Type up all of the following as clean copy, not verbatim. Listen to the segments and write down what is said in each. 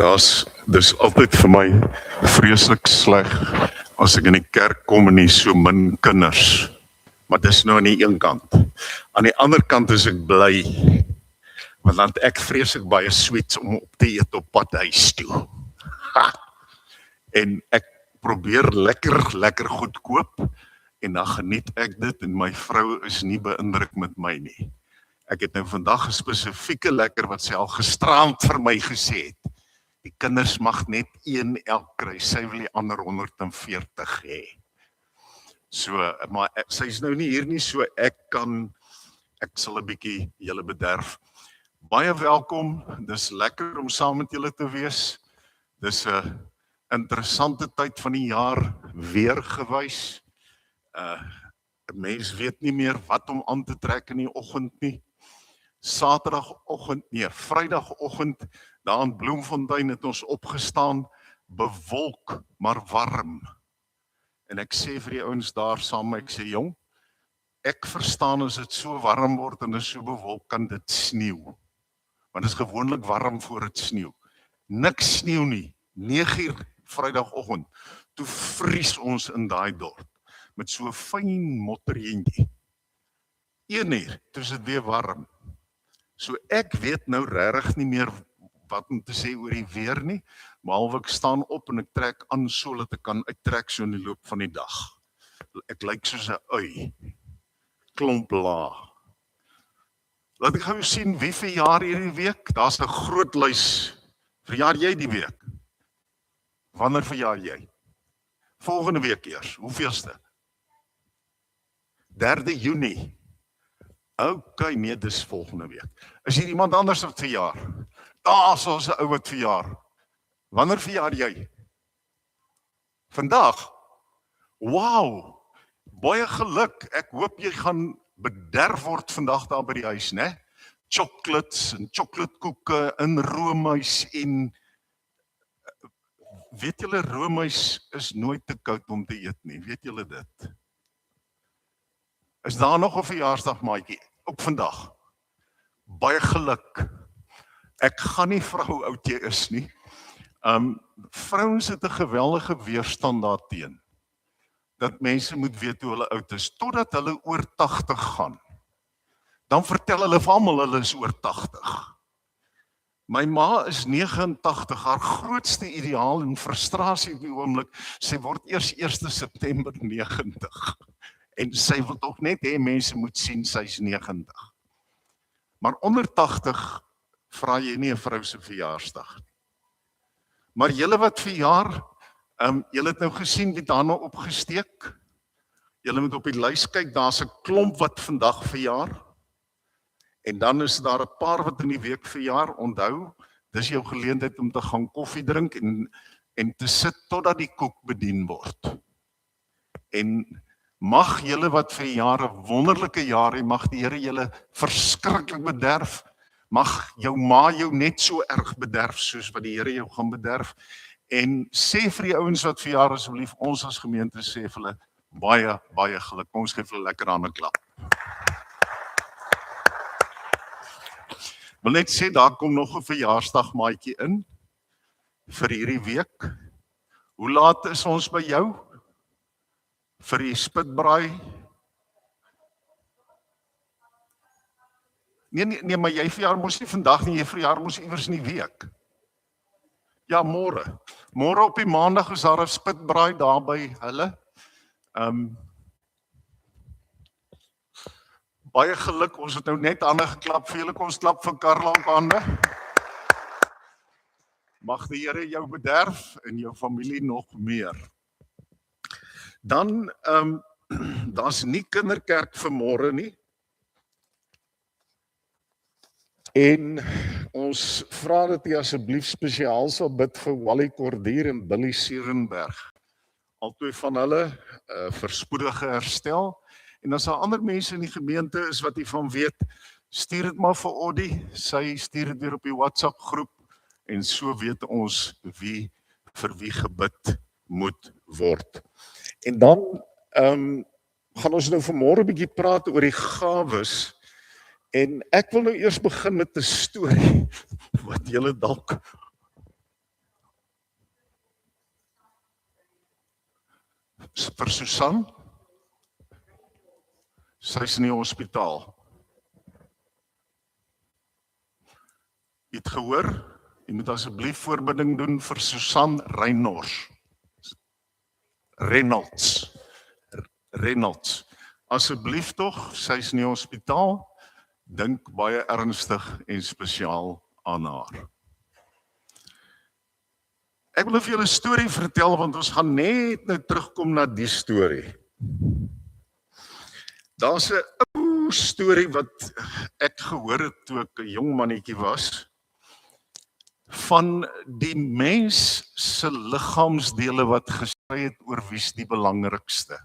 Dis altyd vir my vreeslik sleg as ek in die kerk kom en nie so min kinders. Maar dis nou aan die een kant. Aan die ander kant is ek bly, want dan het ek vreeslik baie sweets om op te eet op pad huis toe. Ha! En ek probeer lekker goed koop en dan geniet ek dit en my vrou is nie beïndruk met my nie. Ek het nou vandag 'n spesifieke lekker wat sy al gisteraand vir my gesê het. Die kinders mag net 1 elk kry, sy wil die ander 140 hê. So, maar sy is nou nie hier nie, so ek sal 'n bietjie julle bederf. Baie welkom, dis lekker om saam met julle te wees. Dis 'n interessante tyd van die jaar weer gewys. 'n Mens weet nie meer wat om aan te trek in die oggend nie. Vrydagoggend, daar in Bloemfontein het ons opgestaan, bewolk, maar warm. En ek sê vir die ouens daar saam, ek sê, jong, ek verstaan as dit so warm word en is so bewolk, kan dit sneeu. Want dit is gewoonlik warm voor dit sneeu. Niks sneeu nie, 9:00 Vrydagoggend, toe vries ons in daai dorp, met so 'n fyn motterjeentjie. 1:00, toe is dit weer warm. So ek weet nou regtig nie meer wat om te sê oor die weer nie, behalwe ek staan op en ek trek aan sodat ek kan uittrek so in die loop van die dag. Ek lyk soos 'n ui, klomp laag. Laat ek gou sien wie verjaar hierdie week. Daar's 'n groot lys. Verjaar jy die week? Wanneer verjaar jy? Volgende week eers. Hoeveelste? 3 Junie. Okay, nee, dis volgende week. Is hier iemand anders wat verjaar? Daar's ons 'n ou wat verjaar. Wanneer verjaar jy? Vandag? Wow, baie geluk. Ek hoop jy gaan bederf word vandag daar by die huis, né? Chocolates en chocoladekoeke in roomys en weet julle, roomys is nooit te koud om te eet nie. Weet julle dit? Is daar nog 'n verjaarsdag maatjie? Ook vandag. Baie geluk. Ek gaan nie vra hoe oud jy is nie. Vrouens het 'n geweldige weerstand daarteen. Dat mense moet weet hoe hulle oud is, totdat hulle oor 80 gaan. Dan vertel hulle vir almal hulle is oor 80. My ma is 89, haar grootste ideaal en frustrasie op die oomblik, sy word eers 1 September 90. En sy wil tog net hê mense moet sien sy's 90. Maar onder 80 vra jy nie 'n vrou se verjaarsdag nie. Maar julle wat verjaar, julle het nou gesien wie daar nou opgesteek. Julle moet op die lys kyk, daar's 'n klomp wat vandag verjaar. En dan is daar 'n paar wat in die week verjaar. Onthou, dis jou geleentheid om te gaan koffie drink en te sit totdat die koek bedien word. En mag julle wat verjaar 'n wonderlike jaar hê, mag die Here julle verskriklik bederf. Mag jou ma jou net so erg bederf soos wat die Here jou gaan bederf. En sê vir die ouens wat verjaar asseblief, ons as gemeente sê vir hulle baie geluk. Ons gee vir hulle lekker hande klap. Wil net sê, daar kom nog 'n verjaarsdag maatjie in vir hierdie week. Hoe laat is ons by jou? Vir die spitbraai? Nee, maar jy verjaar mos nie vandag nie, jy verjaar mos iewers in die week. Ja, môre. Môre op die maandag is daar 'n spitbraai daar by hulle. Baie geluk, ons het nou net hande geklap vir julle, kom ons klap vir Karla op hande. Mag die Here jou bederf en jou familie nog meer. Dan, daar's nie kinderkerk vanmôre nie. En ons vra dat jy asseblief spesiaal sal bid vir Wally Kordier en Billy Sierenberg. Albei van hulle verspoedige herstel. En as daar ander mense in die gemeente is wat jy van weet, stuur dit maar vir Audie. Sy stuur dit weer op die WhatsApp groep en so weet ons vir wie gebid moet word. En dan gaan ons nou vanmôre 'n bietjie praat oor die gawes. En ek wil nou eers begin met 'n storie wat julle dalk vir Susan. Sy is in die hospitaal. Jy het gehoor, jy moet asseblief voorbinding doen vir Susan Reynolds. Asseblief tog, sy is in die hospitaal, dink baie ernstig en spesiaal aan haar. Ek wil vir julle 'n storie vertel, want ons gaan net nou terugkom na die storie. Daar's 'n ou storie wat ek gehoor het toe ek 'n jong mannetjie was, van die mens se liggaamsdele wat gestry het oor wie's die belangrikste.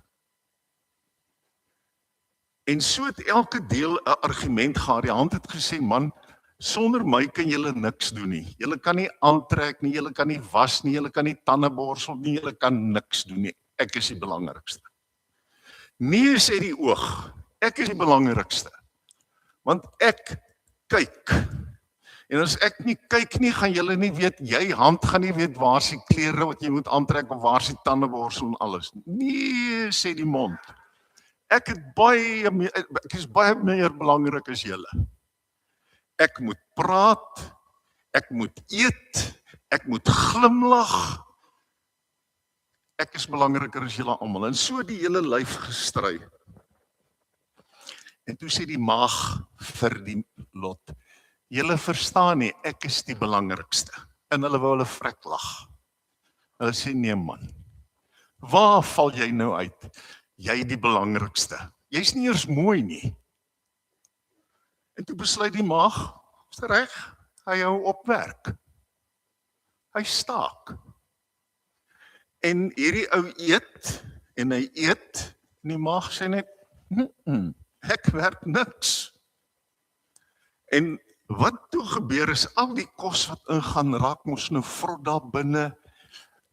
En so het elke deel 'n argument gehad. Die hand het gesê, man, sonder my kan julle niks doen nie. Julle kan nie aantrek nie, julle kan nie was nie, julle kan nie tande borsel nie, julle kan niks doen nie. Ek is die belangrikste. Nee, sê die oog, ek is die belangrikste. Want ek kyk. En as ek nie kyk nie, gaan julle nie weet, jy hand gaan nie weet waar is die klere wat jy moet aantrek of waar is die tandeborsel en alles. Nee, sê die mond. Ek is baie meer belangrik as julle. Ek moet praat, ek moet eet, ek moet glimlag. Ek is belangriker as julle almal. En so die hele lyf gestry. En toe sê die maag vir die lot, julle verstaan nie, ek is die belangrikste. En hulle wou hulle vrek lag. Hulle sê, nee man, waar val jy nou uit? Jy die belangrikste. Jy's nie eers mooi nie. En toe besluit die maag, is reg, hy hou op werk. Hy staak. En hierdie ou eet, en hy eet, en die maag sê net, ek werk niks. En wat toe gebeur is, al die kos wat ingaan, raak mos nou vrot daar binne,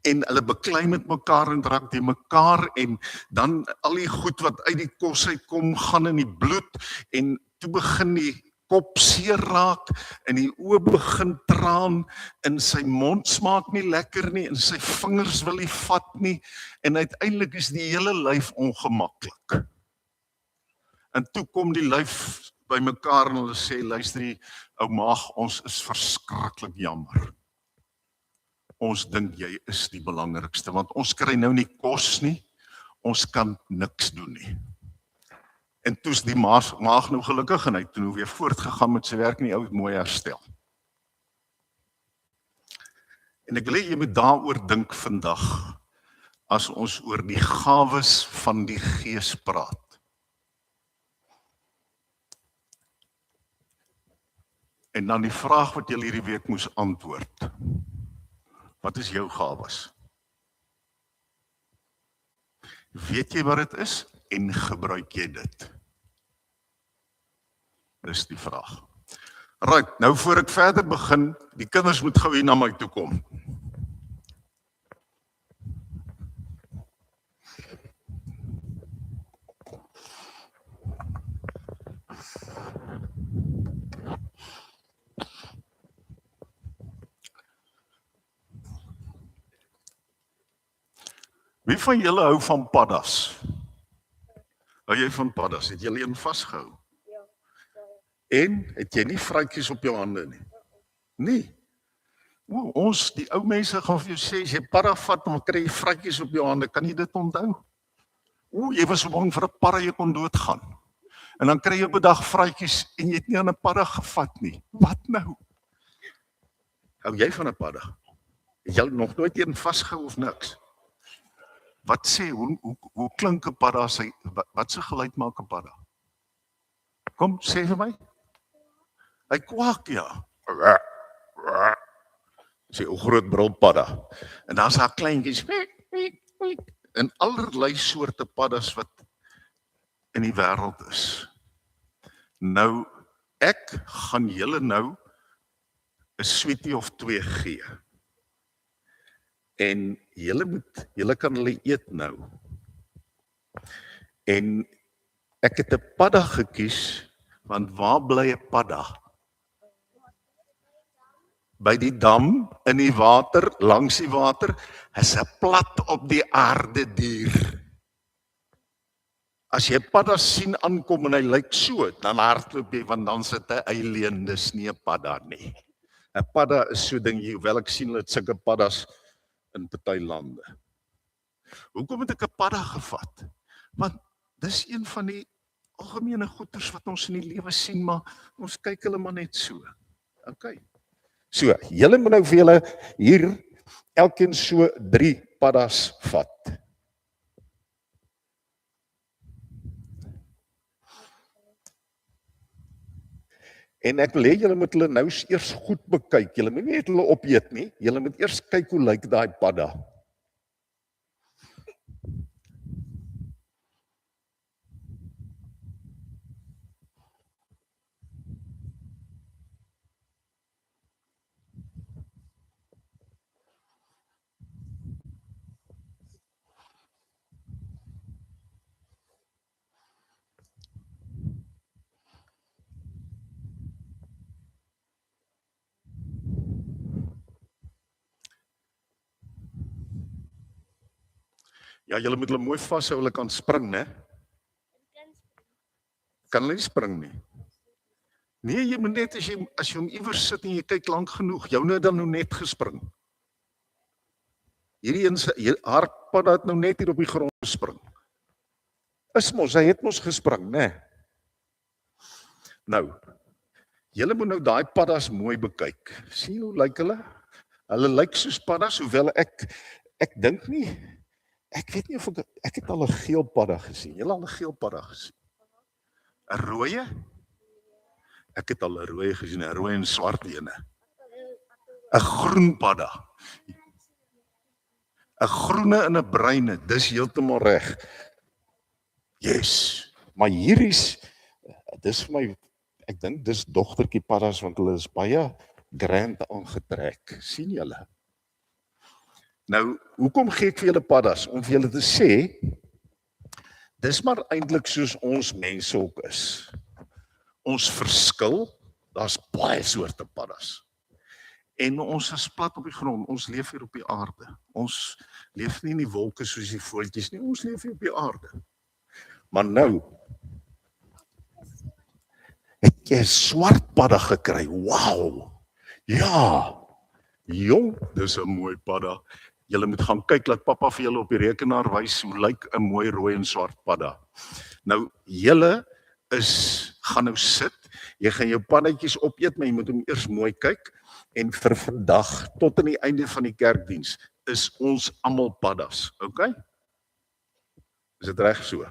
en hulle beklei met mekaar en raak die mekaar, en dan al die goed wat uit die kos uitkom, gaan in die bloed, en toe begin die kop seer raak, en die oë begin traan, en sy mond smaak nie lekker nie, en sy vingers wil nie vat nie, en uiteindelik is die hele lyf ongemaklik. En toe kom die lyf by mekaar en hulle sê, luister die ou maag, ons is verskriklik jammer. Ons dink jy is die belangrikste, want ons kry nou nie kos nie, ons kan niks doen nie. En toe is die maag nou gelukkig en hy het nou weer voortgegaan met sy werk en die ou het mooi herstel. En ek wil hê jy moet daaroor dink vandag, as ons oor die gawes van die Gees praat. En dan die vraag wat jy hierdie week moes antwoord. Wat is jou gawes? Weet jy wat dit is? En gebruik jy dit? Dis die vraag. Right, nou voor ek verder begin, die kinders moet gou hier na my toe kom. Wie van julle hou van paddas? Hou jy van paddas? Het julle een vasgehou? Ja. En het jy nie vrytjies op jou hande nie? Nee. Ons, die ou mense gaan vir jou sê, as jy padda vat, dan kry jy vrytjies op jou hande. Kan jy dit onthou? Jy was so bang vir 'n padda, jy kon doodgaan. En dan kry jy op 'n dag vrytjies en jy het nie aan 'n padda gevat nie. Wat nou? Hou jy van 'n padda? Het jy nog nooit een vasgehou of niks? Wat sê, hoe klink 'n padda, wat se geluid maak 'n padda? Kom, sê vir my. Hy kwak, ja. Sê, 'n groot brulpadda. En dan is daar kleintjies, en allerlei soorte paddas wat in die wêreld is. Nou, ek gaan julle nou 'n sweetie of 2 gee. En julle kan hulle eet nou. En ek het 'n padda gekies, want waar bly 'n padda? By die dam, in die water, langs die water, is 'n plat op die aarde dier. As jy paddas sien aankom en hy lyk so, dan hardloop jy, want dan sit 'n alien, dis nie 'n padda nie. 'n Padda is so ding, hoewel ek sien dat sulke paddas in party lande. Hoekom het ek 'n padda gevat? Want dis een van die algemene goeters wat ons in die lewe sien, maar ons kyk hulle maar net so. OK. So, julle moet nou vir julle hier elkeen so 3 paddas vat. En ek wil hê julle moet hulle nou eers goed bekyk. Julle moet nie net hulle opeet nie. Julle moet eers kyk hoe lyk daai padda. Ja, julle moet hulle mooi vashou, hulle kan spring, né? Kan hulle nie spring nie? Nee, jy moet net as jy hom iewers sit en jy kyk lank genoeg, joune dan nou net gespring. Hierdie een haar padda het nou net hier op die grond gespring. Hy het mos gespring, né? Nou, julle moet nou daai paddas mooi bekyk. Sien hoe lyk hulle? Hulle lyk soos paddas, hoewel ek dink nie, ek weet nie of ek het al 'n geel padda gesien. Julle al 'n geel padda gesien? 'n Rooie? Ek het al 'n rooi gesien, 'n rooi en swart ene. 'n Groen padda. 'n Groene en 'n bruine, dis heeltemal reg. Yes. Maar hierdie's, dis vir my, ek dink dis dogtertjie paddas, want hulle is baie grand aangetrek. Sien julle? Nou, hoekom gee ek vir julle paddas? Om vir julle te sê, dis maar eintlik soos ons mense ook is. Ons verskil, daar's baie soorte paddas. En ons is plat op die grond, ons leef hier op die aarde. Ons leef nie in die wolke soos die voeltjies nie, ons leef hier op die aarde. Maar nou, het jy 'n swart padda gekry? Wow! Ja! Jong, dis 'n mooi padda. Julle moet gaan kyk, laat pappa vir julle op die rekenaar wys hoe lyk 'n mooi rooi en swart padda. Nou, julle gaan nou sit, jy gaan jou paddatjies opeet, maar jy moet hom eers mooi kyk, en vir vandag, tot aan die einde van die kerkdiens, is ons almal paddas, OK? Is dit reg so?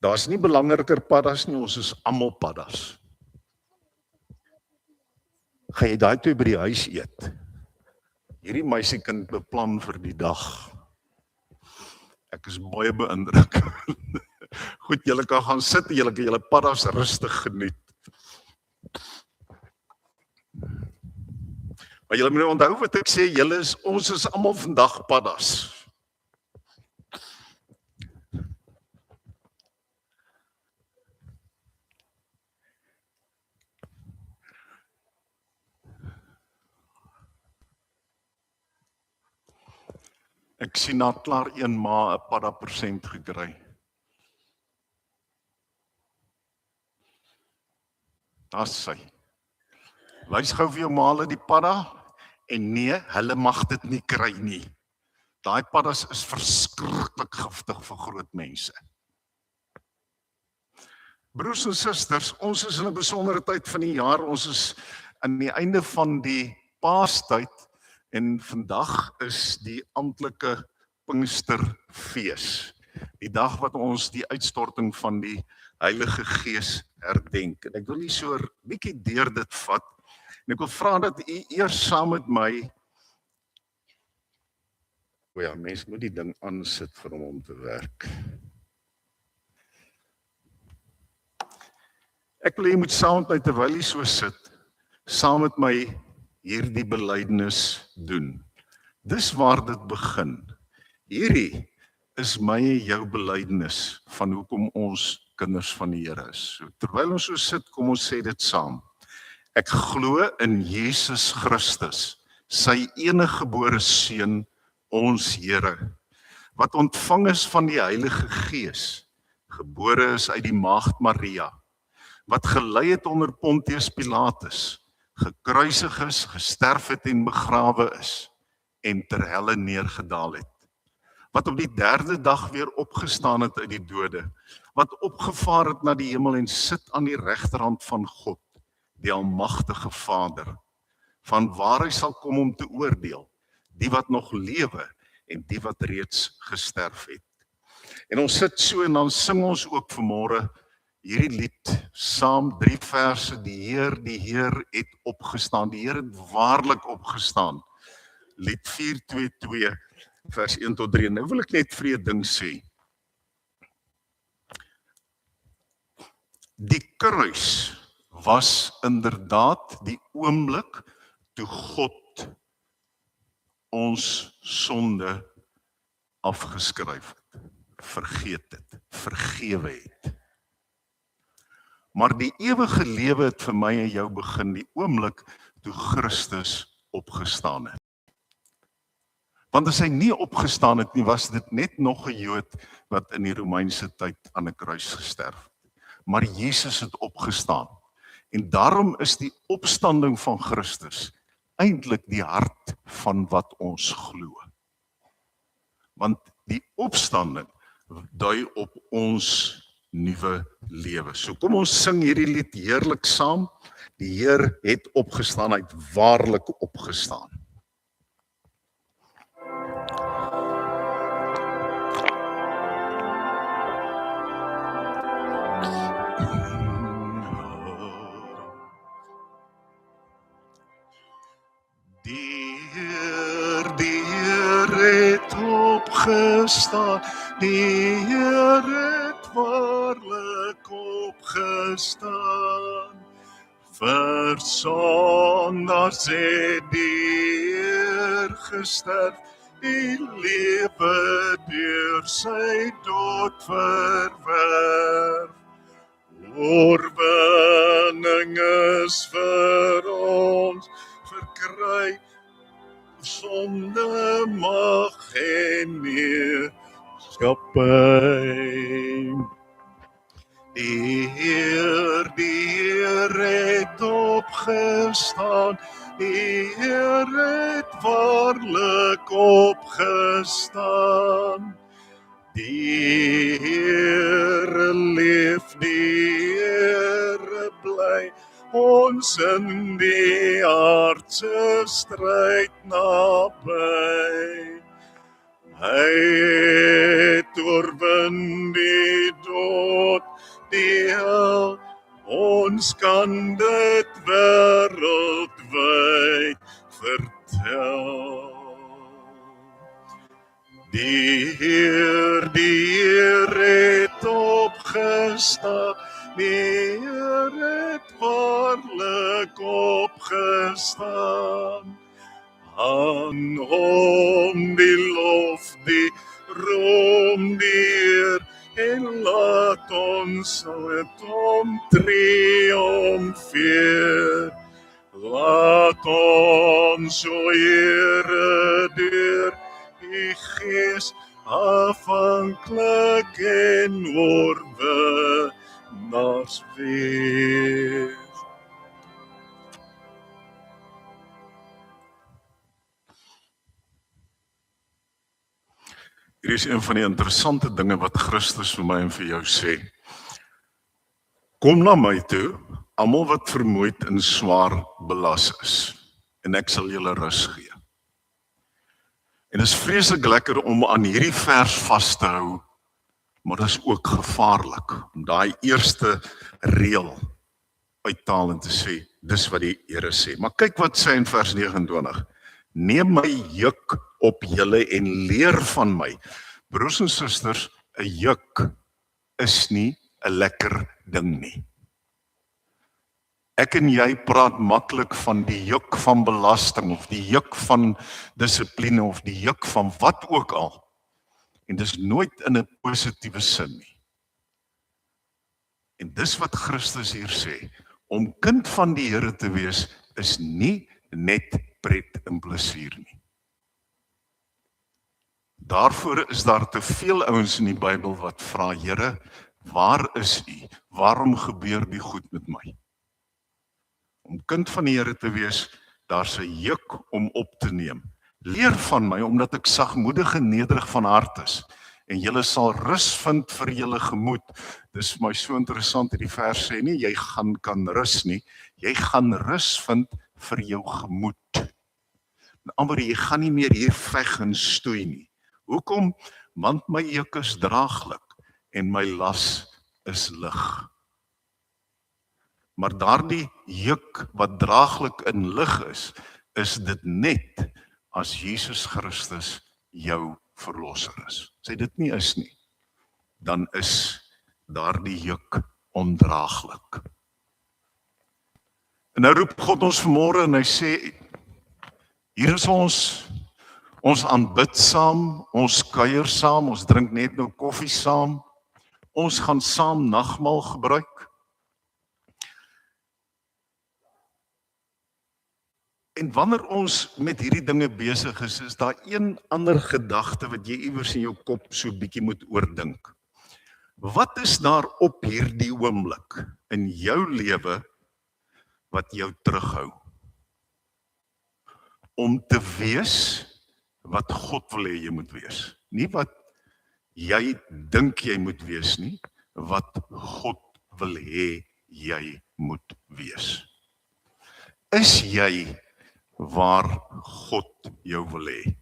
Daar's nie belangriker paddas nie, ons is almal paddas. Gaan jy daai twee by die huis eet? Hierdie meisiekind beplan vir die dag. Ek is baie beïndruk. Goed, julle kan gaan sit en julle kan julle paddas rustig geniet. Maar julle moet nou onthou wat ek sê, ons is almal vandag paddas. Ek sien na klaar een ma 'n padda persent gekry. Daar's sy. Wys gou vir jou ma hulle die padda, en nee, hulle mag dit nie kry nie. Daai paddas is verskriklik giftig vir groot mense. Broers en susters, ons is in 'n besondere tyd van die jaar, ons is aan die einde van die Paastyd, en vandag is die amptelike Pinksterfees. Die dag wat ons die uitstorting van die Heilige Gees herdenk. En ek wil nie so 'n bietjie deur dit vat. En ek wil vra dat u eers saam met my, o ja, mens moet die ding aansit vir hom om te werk. Ek wil jy moet saam met my, terwyl jy so sit, saam met my hierdie belydenis doen. Dis waar dit begin. Hierdie is my en jou belydenis van hoekom ons kinders van die Here is. So, terwyl ons so sit, kom ons sê dit saam. Ek glo in Jesus Christus, sy eniggebore seun, ons Here, wat ontvang is van die Heilige Gees, gebore is uit die maagd Maria, wat gelei het onder Pontius Pilatus, gekruisig is, gesterf het en begrawe is, en ter helle neergedaal het, wat op die 3de dag weer opgestaan het uit die dode, wat opgevaar het na die hemel en sit aan die regterhand van God, die almagtige Vader, van waar hy sal kom om te oordeel, die wat nog lewe en die wat reeds gesterf het. En ons sit so en dan sing ons ook vanmôre hierdie lied, saam 3 verse, die Heer het opgestaan, die Heer het waarlik opgestaan. Lied 422, vers 1 tot 3. Nou wil ek net vir 'n ding sê. Die kruis was inderdaad die oomblik toe God ons sonde afgeskryf het, vergeet het, vergewe het. Maar die ewige lewe het vir my en jou begin die oomblik toe Christus opgestaan het. Want as hy nie opgestaan het nie, was dit net nog 'n Jood wat in die Romeinse tyd aan 'n kruis gesterf het. Maar Jesus het opgestaan. En daarom is die opstanding van Christus eintlik die hart van wat ons glo. Want die opstanding dui op ons nuwe lewe. So kom ons sing hierdie lied heerlik saam. Die Heer het opgestaan, hy het waarlik opgestaan. Die Heer het opgestaan, die Heer het waarlik opgestaan. Vir sondaars het die Heer gesterf, die lewe deur sy dood verwerf. Oorwinning is vir ons verkry, sonde mag en heerskappy. Die Heer het opgestaan, die Heer het waarlik opgestaan. Die Heere leef, die Heere bly, ons in die aardse stryd naby. Hy het oorwin die dood, die hel, ons kan dit wêreldwyd vertel. Die Heer het opgestaan, die Heer het waarlik opgestaan. Aan hom die lof, die roem, die eer, en laat ons met hom triomfeer. Laat ons, o Here, deur die Gees afhanklik en oorwinnaars wees. Hier is een van die interessante dinge wat Christus vir my en vir jou sê. Kom na my toe, almal wat vermoeid en swaar belas is, en ek sal julle rus gee. En dit is vreeslik lekker om aan hierdie vers vas te hou, maar dit is ook gevaarlik om daai eerste reël uit te haal en te sê, dis wat die Here sê. Maar kyk wat sê in vers 29. Neem my juk op julle en leer van my. Broers en susters, 'n juk is nie 'n lekker ding nie. Ek en jy praat maklik van die juk van belasting of die juk van dissipline of die juk van wat ook al. En dis nooit in 'n positiewe sin nie. En dis wat Christus hier sê, om kind van die Here te wees is nie net pret en plesier nie. Daarvoor is daar te veel ouens in die Bybel wat vra, Here, waar is U? Waarom gebeur die goed met my? Om kind van die Here te wees, daar's 'n juk om op te neem. Leer van my, omdat ek sagmoedig en nederig van hart is, en julle sal rus vind vir julle gemoed. Dis vir my so interessant, hierdie vers sê nie, jy gaan kan rus nie, jy gaan rus vind vir jou gemoed. Maar jy gaan nie meer hier veg en stoei nie. Hoekom? Want my juk is draaglik en my las is lig. Maar daardie juk wat draaglik en lig is dit net as Jesus Christus jou verlosser is. As hy dit nie is nie, dan is daardie juk ondraaglik. En nou roep God ons vanmôre en hy sê, hier is ons aanbid saam, ons kuier saam, ons drink net nou koffie saam, ons gaan saam nagmaal gebruik. En wanneer ons met hierdie dinge besig is daar een ander gedagte wat jy iewers in jou kop so bietjie moet oordink. Wat is daar op hierdie oomblik in jou lewe wat jou terughou om te wees wat God wil hê jy moet wees? Nie wat jy dink jy moet wees nie, wat God wil hê jy moet wees. Is jy waar God jou wil hê?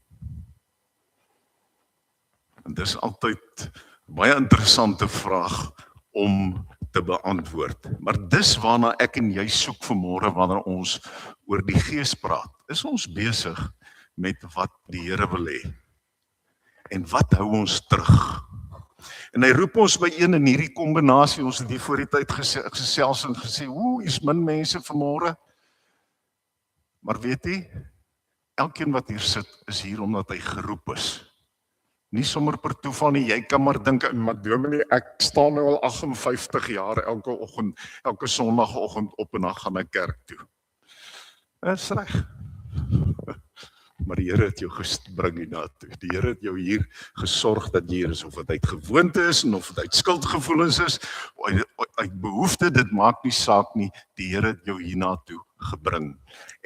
En dis altyd baie interessante vraag om te beantwoord. Maar dis waarna ek en jy soek vanmôre wanneer ons oor die Gees praat. Is ons besig met wat die Here wil hê? En wat hou ons terug? En hy roep ons by een in hierdie kombinasie, ons het hier voor die tyd gesels en gesê, hier's min mense vanmôre. Maar weet jy, elkeen wat hier sit, is hier omdat hy geroep is. Nie sommer per toeval nie, jy kan maar dink, maar dominee, ek staan nou al 58 jaar elke sondagoggend op en dan gaan ek kerk toe. Dis reg. Maar die Here het jou gebring hiernatoe. Die Here het jou hier gesorg dat jy hier is, of dit uit gewoonte is, en of dit uit skuldgevoelens is, uit behoefte, dit maak nie saak nie, die Here het jou hiernatoe gebring.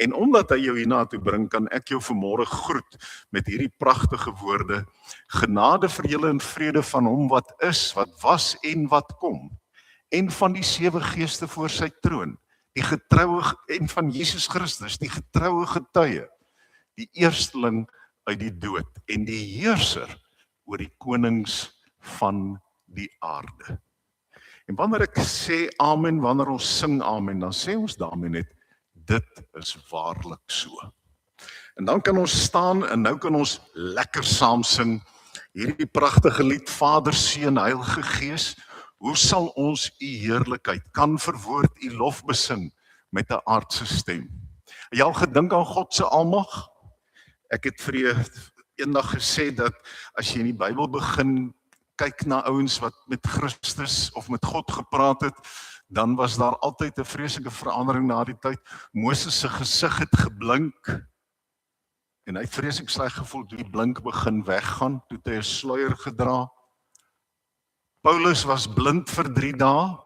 En omdat hy jou hiernatoe bring, kan ek jou vanmôre groet met hierdie pragtige woorde, genade vir julle en vrede van hom wat is, wat was en wat kom, en van die 7 geeste voor sy troon, die getroue, en van Jesus Christus, die getroue getuie, die eersteling uit die dood en die heerser oor die konings van die aarde. En wanneer ek sê amen, wanneer ons sing amen, dan sê ons daarmee net, dit is waarlik so. En dan kan ons staan en nou kan ons lekker saam sing, hierdie pragtige lied, Vader, Seun, Heilige Gees, hoe sal ons u heerlikheid kan verwoord, u lof besing met 'n aardse stem. Het jy al gedink aan God se almag? Ek het vir jou eendag gesê dat as jy in die Bybel begin kyk na ouens wat met Christus of met God gepraat het, dan was daar altyd 'n vreeslike verandering na die tyd. Moses se gesig het geblink en hy het vreeslik sleg gevoel toe die blink begin weggaan, toe hy 'n sluier gedra. Paulus was blind vir 3 dae.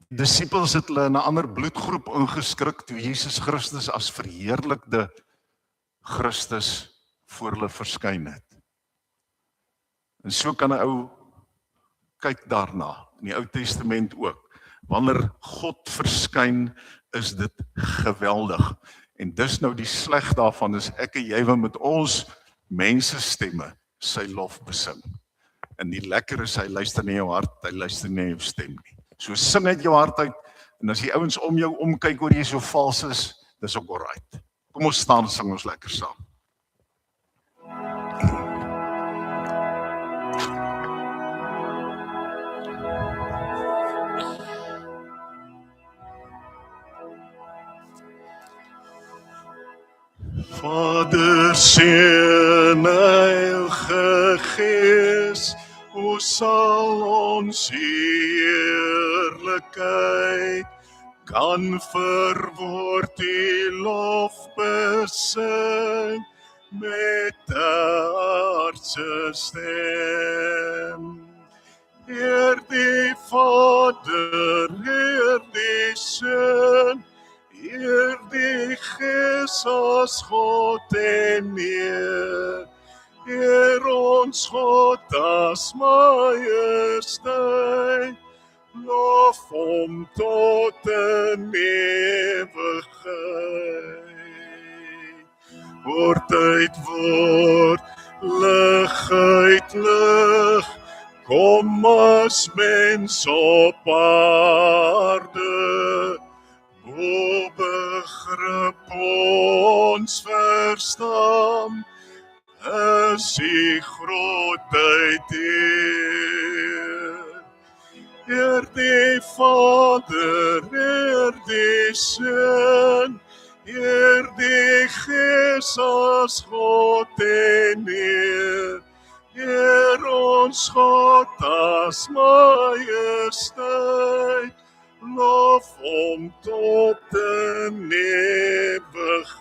Disippels het hulle in 'n ander bloedgroep ingeskrik toe Jesus Christus as verheerlikte Christus voor hulle verskyn het. En so kan 'n ou kyk daarna, in die Ou Testament ook. Wanneer God verskyn, is dit geweldig. En dis nou die sleg daarvan, is ek en jy wat met ons mensestemme sy lof besing. En die lekker is, hy luister nie jou hart, hy luister nie jou stem nie. So sing uit jou hart uit, en as die ouens om jou omkyk oor jy so vals is, dis ook alright. Kom ons staan en sing ons lekker saam. Vader, Seun, Heilige Gees, hoe sal ons heerlikheid kan verwoord die lof besing met 'n aardse stem. Heer die Vader, Heer die Seun, Heer die Gees as God en Heer. Heer ons God as majesteit, lof hom tot in ewigheid. Word uit word, lig uit lig, kom as mens op aarde, bo begrip ons verstaan, is die grootheid Heer. Heer die Vader, Heer die Seun, Heer die Gees as God en Heer. Heer ons God as majesteit, lof hom tot in ewigheid.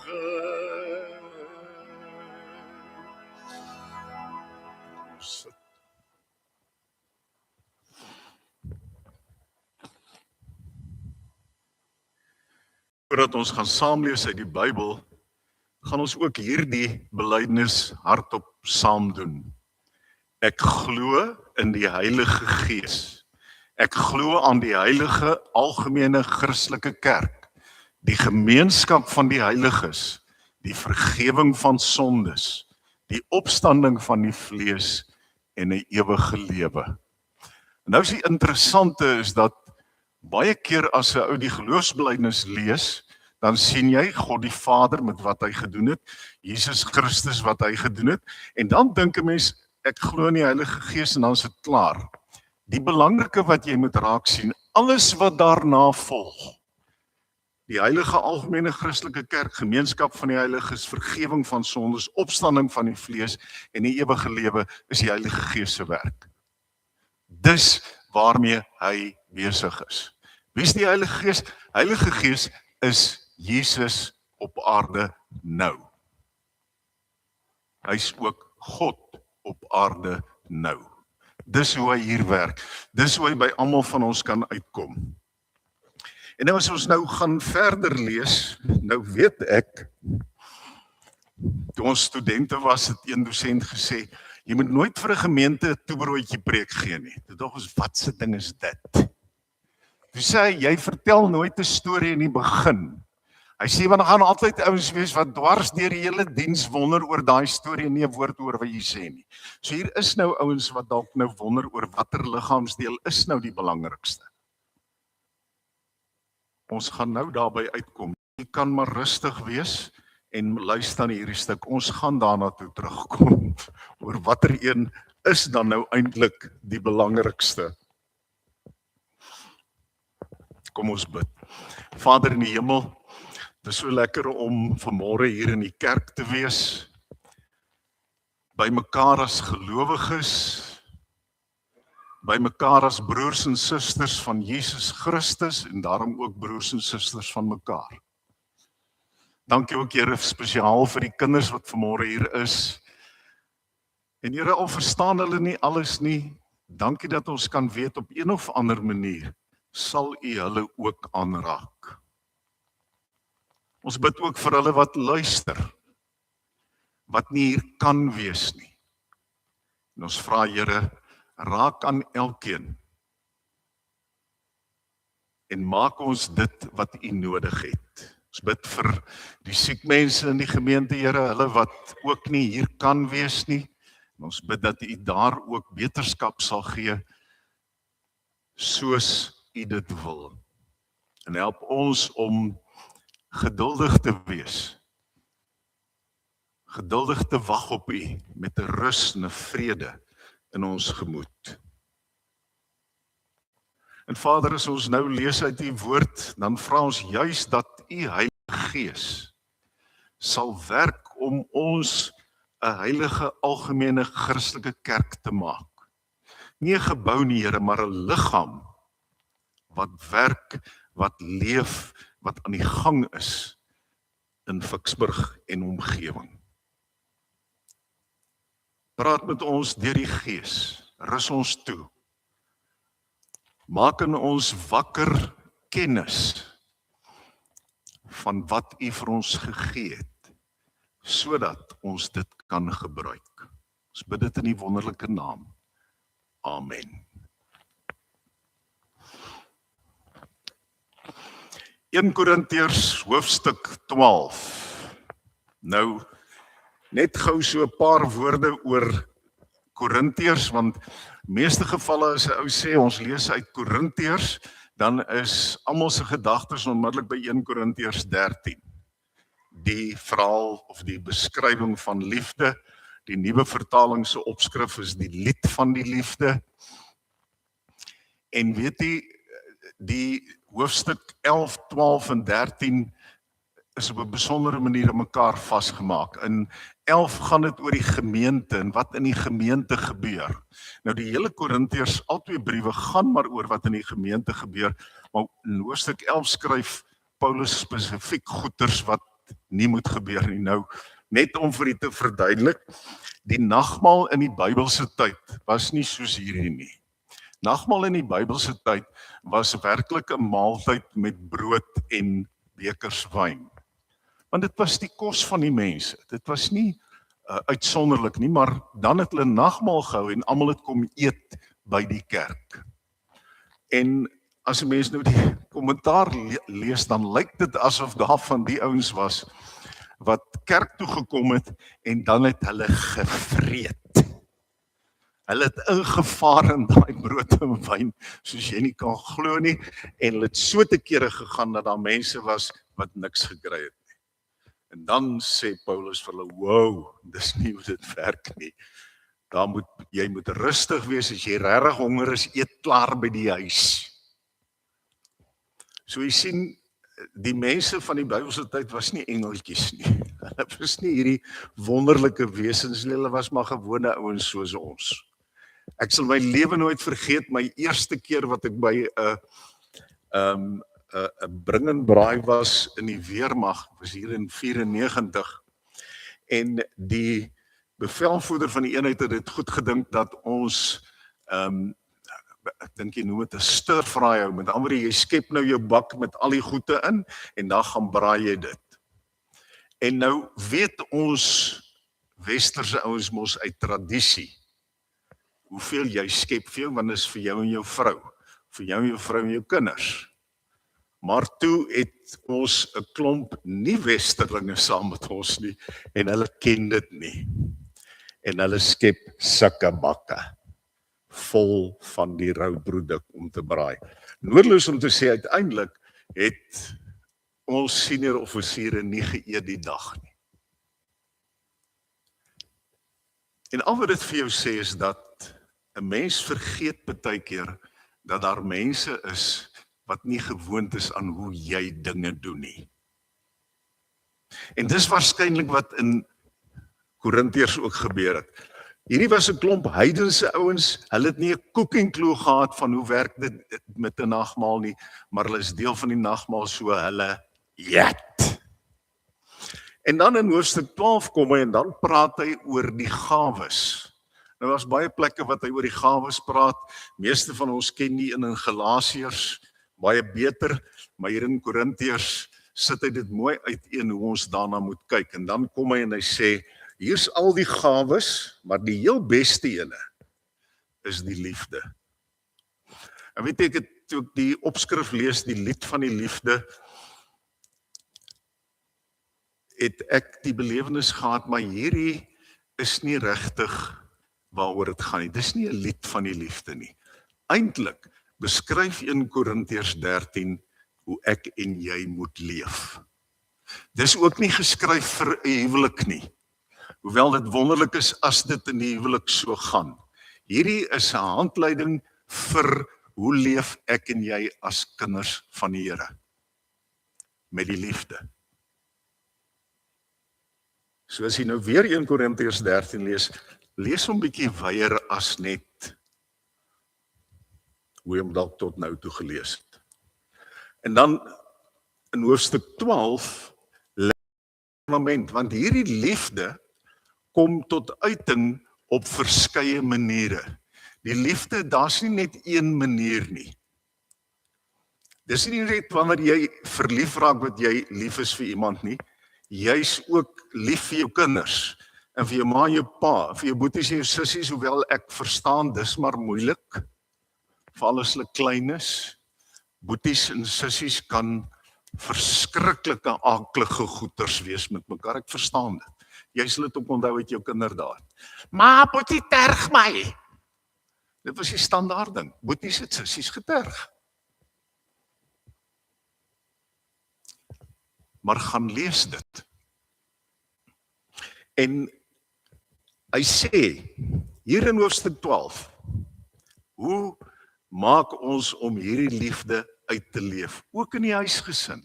Voordat ons gaan saamlees uit die Bybel, gaan ons ook hierdie belydenis hardop saam doen. Ek glo in die Heilige Gees. Ek glo aan die heilige algemene Christelike kerk, die gemeenskap van die heiliges, die vergewing van sondes, die opstanding van die vlees en 'n ewige lewe. Nou is die interessante is dat baie keer as 'n ou die geloofsbelydenis lees, dan sien jy God die Vader met wat hy gedoen het, Jesus Christus wat hy gedoen het, en dan dink 'n mens, ek glo in die Heilige Gees en dan is dit klaar. Die belangrike wat jy moet raak sien, alles wat daarna volg, die heilige algemene Christelike kerk, gemeenskap van die heiliges, vergewing van sondes, opstanding van die vlees en die ewige lewe, is die Heilige Gees se werk. Dis waarmee hy besig is. Wie is die Heilige Gees? Heilige Gees is Jesus op aarde nou. Hy is ook God op aarde nou. Dis hoe hy hier werk. Dis hoe hy by almal van ons kan uitkom. En nou as ons nou gaan verder lees, nou weet ek, toe ons studente was, het een dosent gesê, jy moet nooit vir 'n gemeente 'n toebroodjie preek gee nie. Toe dink ons, wat se ding is dit? Toe sê hy, jy vertel nooit 'n storie in die begin. Hy sê, want dan gaan altyd ouens wees wat dwars deur die hele diens wonder oor daai storie en nie 'n woord oor wat jy sê nie. So hier is nou ouens wat dalk nou wonder oor watter liggaamsdeel is nou die belangrikste. Ons gaan nou daarby uitkom. Jy kan maar rustig wees en luister na hierdie stuk. Ons gaan daarna toe terugkom oor watter een is dan nou eintlik die belangrikste. Kom ons bid. Vader in die hemel, dit is so lekker om vanmôre hier in die kerk te wees, by mekaar as gelowiges, by mekaar as broers en susters van Jesus Christus en daarom ook broers en susters van mekaar. Dankie ook Here spesiaal vir die kinders wat vanmôre hier is. En Here, al verstaan hulle nie alles nie, dankie dat ons kan weet op een of ander manier sal U hulle ook aanraak. Ons bid ook vir hulle wat luister, wat nie hier kan wees nie. En ons vra Here, raak aan elkeen en maak ons dit wat U nodig het. Ons bid vir die siek mense in die gemeente, Here, hulle wat ook nie hier kan wees nie. En ons bid dat U daar ook beterskap sal gee, soos U dit wil. En help ons om geduldig te wees. Geduldig te wag op U met 'n rus en 'n vrede in ons gemoed. En Vader, as ons nou lees uit U woord, dan vra ons juis dat U Heilige Gees sal werk om ons 'n heilige algemene Christelike kerk te maak. Nie 'n gebou nie, Here, maar 'n liggaam wat werk, wat leef, wat aan die gang is in Vicksburg en omgewing. Praat met ons deur die Gees, rus ons toe, Maak in ons wakker kennis van wat U vir ons gegee het, sodat ons dit kan gebruik. Ons bid dit in die wonderlike naam. Amen. 1 Korintiërs hoofstuk 12. Nou, net gou so 'n paar woorde oor Korintiërs, want meeste gevalle as 'n ou sê ons lees uit Korintiërs, dan is almal se gedagtes onmiddellik by 1 Korintiërs 13. Die verhaal of die beskrywing van liefde, die nuwe vertaling se opskrif is die lied van die liefde. En weet jy, die hoofstuk 11, 12 en 13 is op 'n besondere manier aan mekaar vasgemaak. In 11 gaan dit oor die gemeente en wat in die gemeente gebeur. Nou die hele Korintiërs, al twee briewe gaan maar oor wat in die gemeente gebeur, maar in hoofstuk 11 skryf Paulus spesifiek goeters wat nie moet gebeur nie. Nou, net om vir u te verduidelik, die nagmaal in die Bybelse tyd was nie soos hierdie nie. Nagmaal in die Bybelse tyd was werklik 'n maaltyd met brood en bekers wyn. Want dit was die kos van die mense. Dit was nie uitsonderlik nie, maar dan het hulle nagmaal gehou en almal het kom eet by die kerk. En as 'n mens nou die kommentaar lees, dan lyk dit asof daar van die ouens was wat kerk toe gekom het en dan het hulle gevreet. Hulle het ingevaar in daai brood en wyn, soos jy nie kan glo nie, en hulle het so te kere gegaan dat daar mense was wat niks gekry het nie. En dan sê Paulus vir hulle, wow, dis nie hoe dit werk nie. Jy moet rustig wees, as jy regtig honger is, eet klaar by die huis. So jy sien, die mense van die Bybelse tyd was nie engeltjies nie. Hulle was nie hierdie wonderlike wesens nie, hulle was maar gewone ouens soos ons. Ek sal my lewe nooit vergeet, my eerste keer wat ek by 'n bring en braai was in die weermag, was hier in 94, en die bevelvoerder van die eenheid het dit goed gedink dat ons ek dink jy noem dit 'n stir-fry hou, met ander woorde, jy skep nou jou bak met al die goede in en dan gaan braai jy dit. En nou weet ons westerse ouens mos uit tradisie hoeveel jy skep vir jou, want dit is vir jou en jou vrou, en jou kinders. Maar toe het ons 'n klomp nie westerlinge saam met ons nie, en hulle ken dit nie. En hulle skep sulke bakke vol van die rouproduk om te braai. Noodloos om te sê, uiteindelik het ons senior offisiere nie geëet die dag nie. En al wat dit vir jou sê is dat 'n mens vergeet baie keer dat daar mense is wat nie gewoond is aan hoe jy dinge doen nie. En dis waarskynlik wat in Korintiërs ook gebeur het. Hierdie was 'n klomp heidense ouens, hulle het nie 'n cooking clue gehad van hoe werk dit met 'n nagmaal nie, maar hulle is deel van die nagmaal, so hulle eet. En dan in hoofstuk 12 kom hy en dan praat hy oor die gawes. Nou was baie plekke wat hy oor die gawes praat, meeste van ons ken die in Galasiërs baie beter, maar hier in Korintiërs sit hy dit mooi uiteen hoe ons daarna moet kyk, en dan kom hy en hy sê, hier's al die gawes, maar die heel beste ene is die liefde. En weet ek, toe ek die opskrif lees, die lied van die liefde, het ek die belewenis gehad, maar hierdie is nie regtig waaroor dit gaan nie. Dis nie 'n lied van die liefde nie. Eintlik beskryf 1 Korintiërs 13 hoe ek en jy moet leef. Dis ook nie geskryf vir 'n huwelik nie. Hoewel dit wonderlik is as dit in die huwelik so gaan. Hierdie is 'n handleiding vir hoe leef ek en jy as kinders van die Here. Met die liefde. So as jy nou weer 1 Korintiërs 13 lees hom bietjie wyer as net hoe jy hom dalk tot nou toe gelees het. En dan in hoofstuk 12 moment, want hierdie liefde kom tot uiting op verskeie maniere. Die liefde, daar's nie net een manier nie. Dis nie net wanneer jy verlief raak wat jy lief is vir iemand nie. Jy's ook lief vir jou kinders en vir jou ma en jou pa, vir jou boeties en jou sissies, hoewel ek verstaan dis maar moeilik. Veral as hulle klein is. Boeties en sissies kan verskriklike aaklige goeters wees met mekaar. Ek verstaan dit. Jy sal dit ook onthou uit jou kinderdae. Ma, boetie terg my. Dit was die standaard ding. Boeties het sissies geterg. Maar gaan lees dit. En hy sê, hier in hoofstuk 12, hoe maak ons om hierdie liefde uit te leef? Ook in die huisgesin,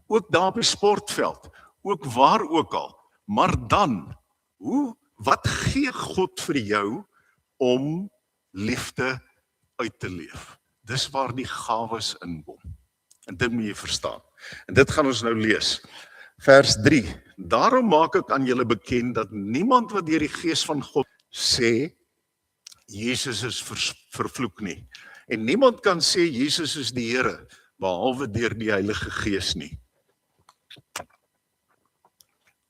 ook daar op die sportveld, ook waar ook al. Maar dan, wat gee God vir jou om liefde uit te leef? Dis waar die gawes inkom. En dit moet jy verstaan. En dit gaan ons nou lees. Vers 3. Daarom maak ek aan julle bekend dat niemand wat deur die Gees van God sê, Jesus is vervloek nie. En niemand kan sê Jesus is die Here, behalwe deur die Heilige Gees nie.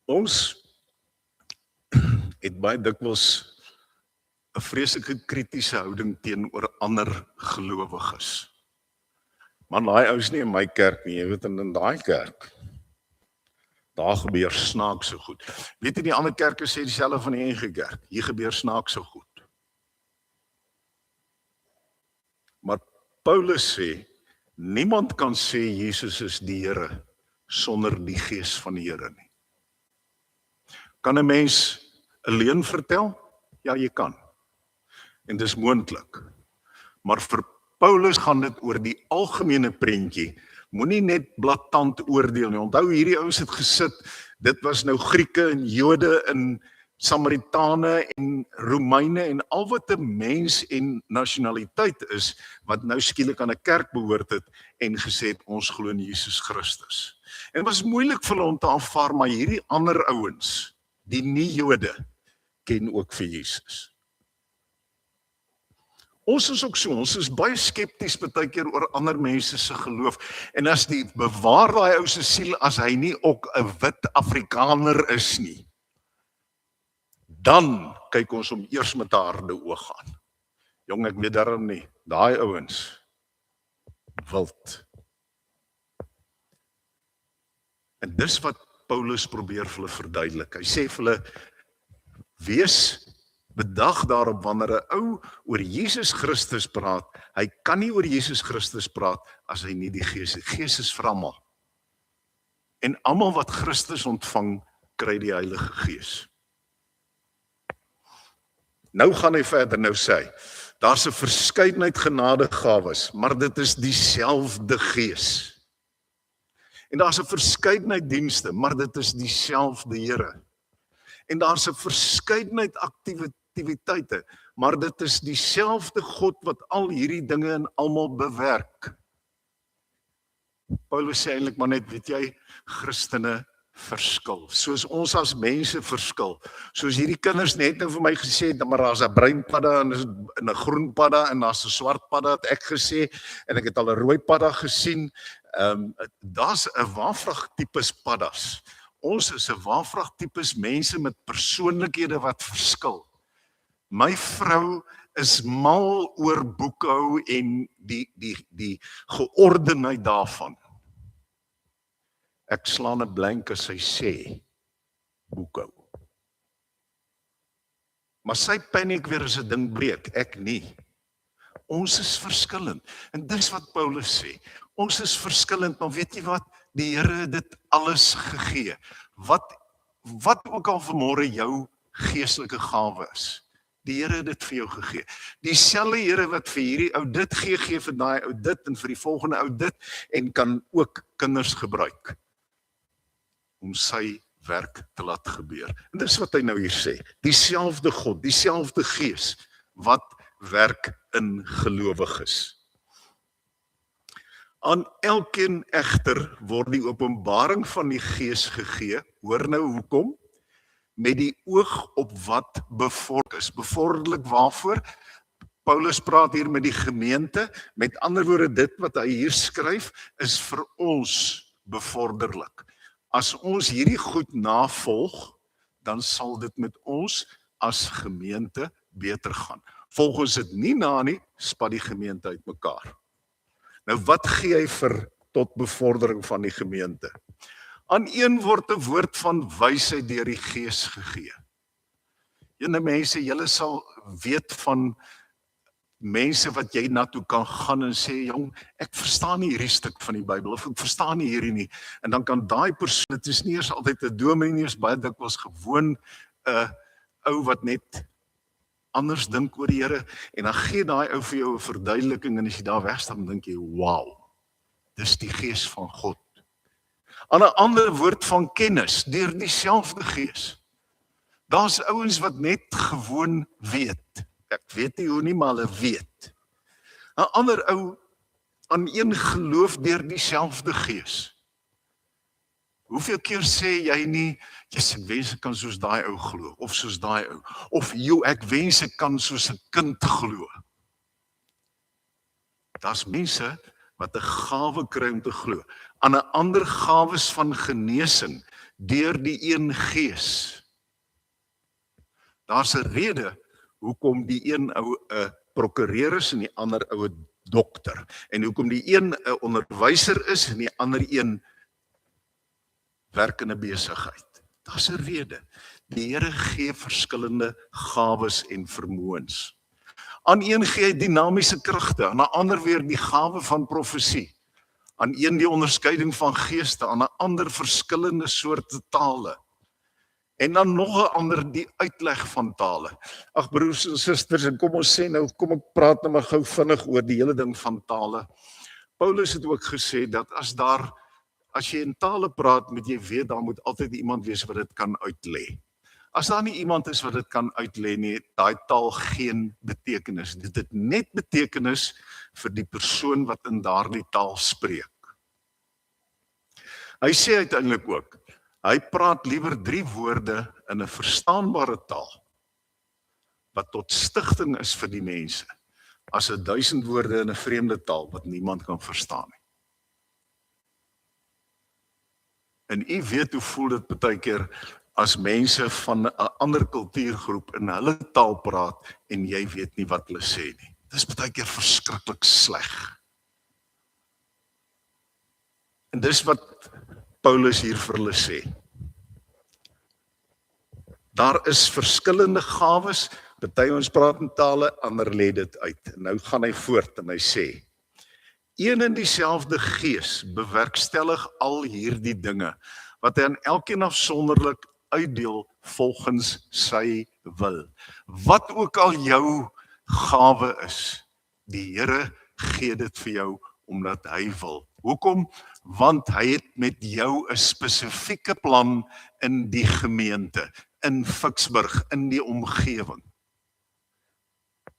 Ons het baie dikwels 'n vreeslike kritiese houding teenoor ander gelowiges. Man, daai ou is nie in my kerk nie, jy weet, in daai kerk. Daar gebeur snaakse goed. Weet jy, die ander kerke sê dieselfde van die NG Kerk. Hier gebeur snaakse goed. Maar Paulus sê, niemand kan sê Jesus is die Here sonder die Gees van die Here nie. Kan 'n mens 'n leuen vertel? Ja, jy kan. En dis moontlik. Maar vir Paulus gaan dit oor die algemene prentjie. Moenie net blaatant oordeel nie. Onthou, hierdie ouens het gesit, dit was nou Grieke en Jode en Samaritane en Romeine en al wat 'n mens en nasionaliteit is, wat nou skielik aan 'n kerk behoort het en gesê het, ons glo in Jesus Christus. En het was moeilik vir hulle om te aanvaar, maar hierdie ander ouens, die nie-Jode, ken ook vir Jesus. Ons is ook so, ons is baie skepties baie keer oor ander mense se geloof. En as die bewaar daai ou se siel, as hy nie ook 'n wit Afrikaner is nie, dan kyk ons om eers met 'n harde oog aan. Jong, ek weet daarom nie, daai ouens, wild. En dis wat Paulus probeer vir hulle verduidelik. Hy sê vir hulle, wees bedag daarop wanneer 'n ou oor Jesus Christus praat, hy kan nie oor Jesus Christus praat as hy nie die Gees het. Gees is vir almal. En almal wat Christus ontvang, kry die Heilige Gees. Nou gaan hy verder, nou sê hy, daar's 'n verskeidenheid genadegawes, maar dit is dieselfde Gees. En daar's 'n verskeidenheid dienste, maar dit is dieselfde Here. En daar's 'n verskeidenheid aktiwiteite, maar dit is dieselfde God wat al hierdie dinge in almal bewerk. Paulus sê eintlik maar net, weet jy, Christene verskil. Soos ons as mense verskil. Soos hierdie kinders net nou vir my gesê het, maar daar's 'n bruin padda en 'n groen padda en daar's 'n swart padda, het ek gesê, en ek het al 'n rooi padda gesien. Daar's 'n waafvrag tipes paddas. Ons is 'n waafvrag tipes mense met persoonlikhede wat verskil. My vrou is mal oor boekhou en die geordenheid daarvan. Ek slaan 'n blank as sy sê boekhou. Maar sy paniek weer as 'n ding breek, ek nie. Ons is verskillend. En dis wat Paulus sê. Ons is verskillend, maar weet jy wat? Die Here het dit alles gegee. Wat ook al vanmôre jou geestelike gawe is, die Here het dit vir jou gegee. Dieselfde Here wat vir hierdie ou dit gee vir daai ou dit en vir die volgende ou dit, en kan ook kinders gebruik om sy werk te laat gebeur. En dis wat hy nou hier sê. Dieselfde God, dieselfde Gees wat werk in gelowiges. Aan elkeen egter word die openbaring van die Gees gegee. Hoor nou hoekom? Met die oog op wat bevorderlik is. Bevorderlik waarvoor? Paulus praat hier met die gemeente, met ander woorde dit wat hy hier skryf, is vir ons bevorderlik. As ons hierdie goed navolg, dan sal dit met ons as gemeente beter gaan. Volg ons dit nie na nie, spat die gemeente uitmekaar. Nou wat gee hy vir tot bevordering van die gemeente? Aan een word 'n woord van wysheid deur die Gees gegee. Julle mense, julle sal weet van mense wat jy na toe kan gaan en sê, jong, ek verstaan nie hierdie stuk van die Bybel, of ek verstaan nie hierdie nie, en dan kan daai persoon, dit is nie eers altyd 'n dominee nie, is baie dikwels gewoon 'n ou wat net anders dink oor die Here, en dan gee daai ou vir jou 'n verduideliking, en as jy daar wegstaan, dink jy, wow, dis die Gees van God. Aan 'n ander woord van kennis, deur dieselfde Gees. Daar's ouens wat net gewoon weet. Ek weet nie hoe nie, maar hulle weet. 'n Ander ou aan een geloof deur dieselfde Gees. Hoeveel keer sê jy nie, yes, ek wens ek kan soos daai ou glo, of soos daai ou, of ek wens ek kan soos 'n kind glo. Daar's mense wat 'n gawe kry om te glo. Aan 'n ander gawes van genesing deur die een Gees. Daar's 'n rede hoekom die een ou 'n prokureur is en die ander ou 'n dokter. En hoekom die een 'n onderwyser is en die ander een werk in 'n besigheid. Daar's 'n rede. Die Here gee verskillende gawes en vermoëns. Aan een gee hy dinamiese kragte, aan 'n ander weer die gawe van profesie. Aan een die onderskeiding van geeste, aan 'n ander verskillende soorte tale. En dan nog 'n ander die uitleg van tale. Ag broers en susters, en kom ons sê nou, kom ek praat nou maar gou vinnig oor die hele ding van tale. Paulus het ook gesê dat as jy in tale praat, moet jy weet, daar moet altyd iemand wees wat dit kan uitlê. As daar nie iemand is wat dit kan uitlê nie, het daai taal geen betekenis. Dit het net betekenis vir die persoon wat in daardie taal spreek. Hy sê uiteindelik ook, hy praat liewer 3 woorde in 'n verstaanbare taal, wat tot stigting is vir die mense, as 1000 woorde in 'n vreemde taal, wat niemand kan verstaan nie. En u weet hoe voel dit baie keer, as mense van 'n ander kultuurgroep in hulle taal praat, en jy weet nie wat hulle sê nie. Dis baie keer verskriklik sleg. En dis wat Paulus hier vir hulle sê. Daar is verskillende gawes, party ons praat in tale, ander lê dit uit. En nou gaan hy voort en hy sê, een en dieselfde Gees bewerkstellig al hierdie dinge, wat hy aan elkeen afsonderlik uitdeel volgens sy wil. Wat ook al jou gawe is, die Here gee dit vir jou omdat hy wil. Hoekom? Want hy het met jou 'n spesifieke plan in die gemeente, in Ficksburg, in die omgewing.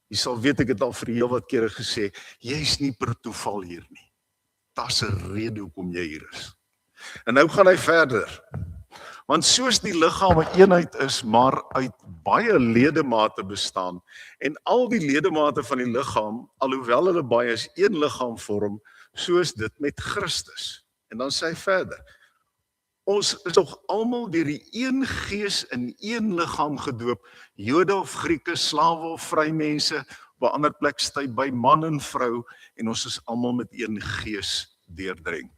Jy sal weet, ek het al vir heel wat kere gesê, jy is nie per toeval hier nie. Daar's 'n rede hoekom jy hier is. En nou gaan hy verder. Want soos die liggaam 'n eenheid is, maar uit baie ledemate bestaan, en al die ledemate van die liggaam, alhoewel hulle baie is, een liggaam vorm, soos dit met Christus. En dan sê hy verder, ons is tog almal deur die een Gees in een liggaam gedoop, Jode of Grieke, slawe of vrymense, op 'n ander plek sê hy by man en vrou, en ons is almal met een Gees deurdrink.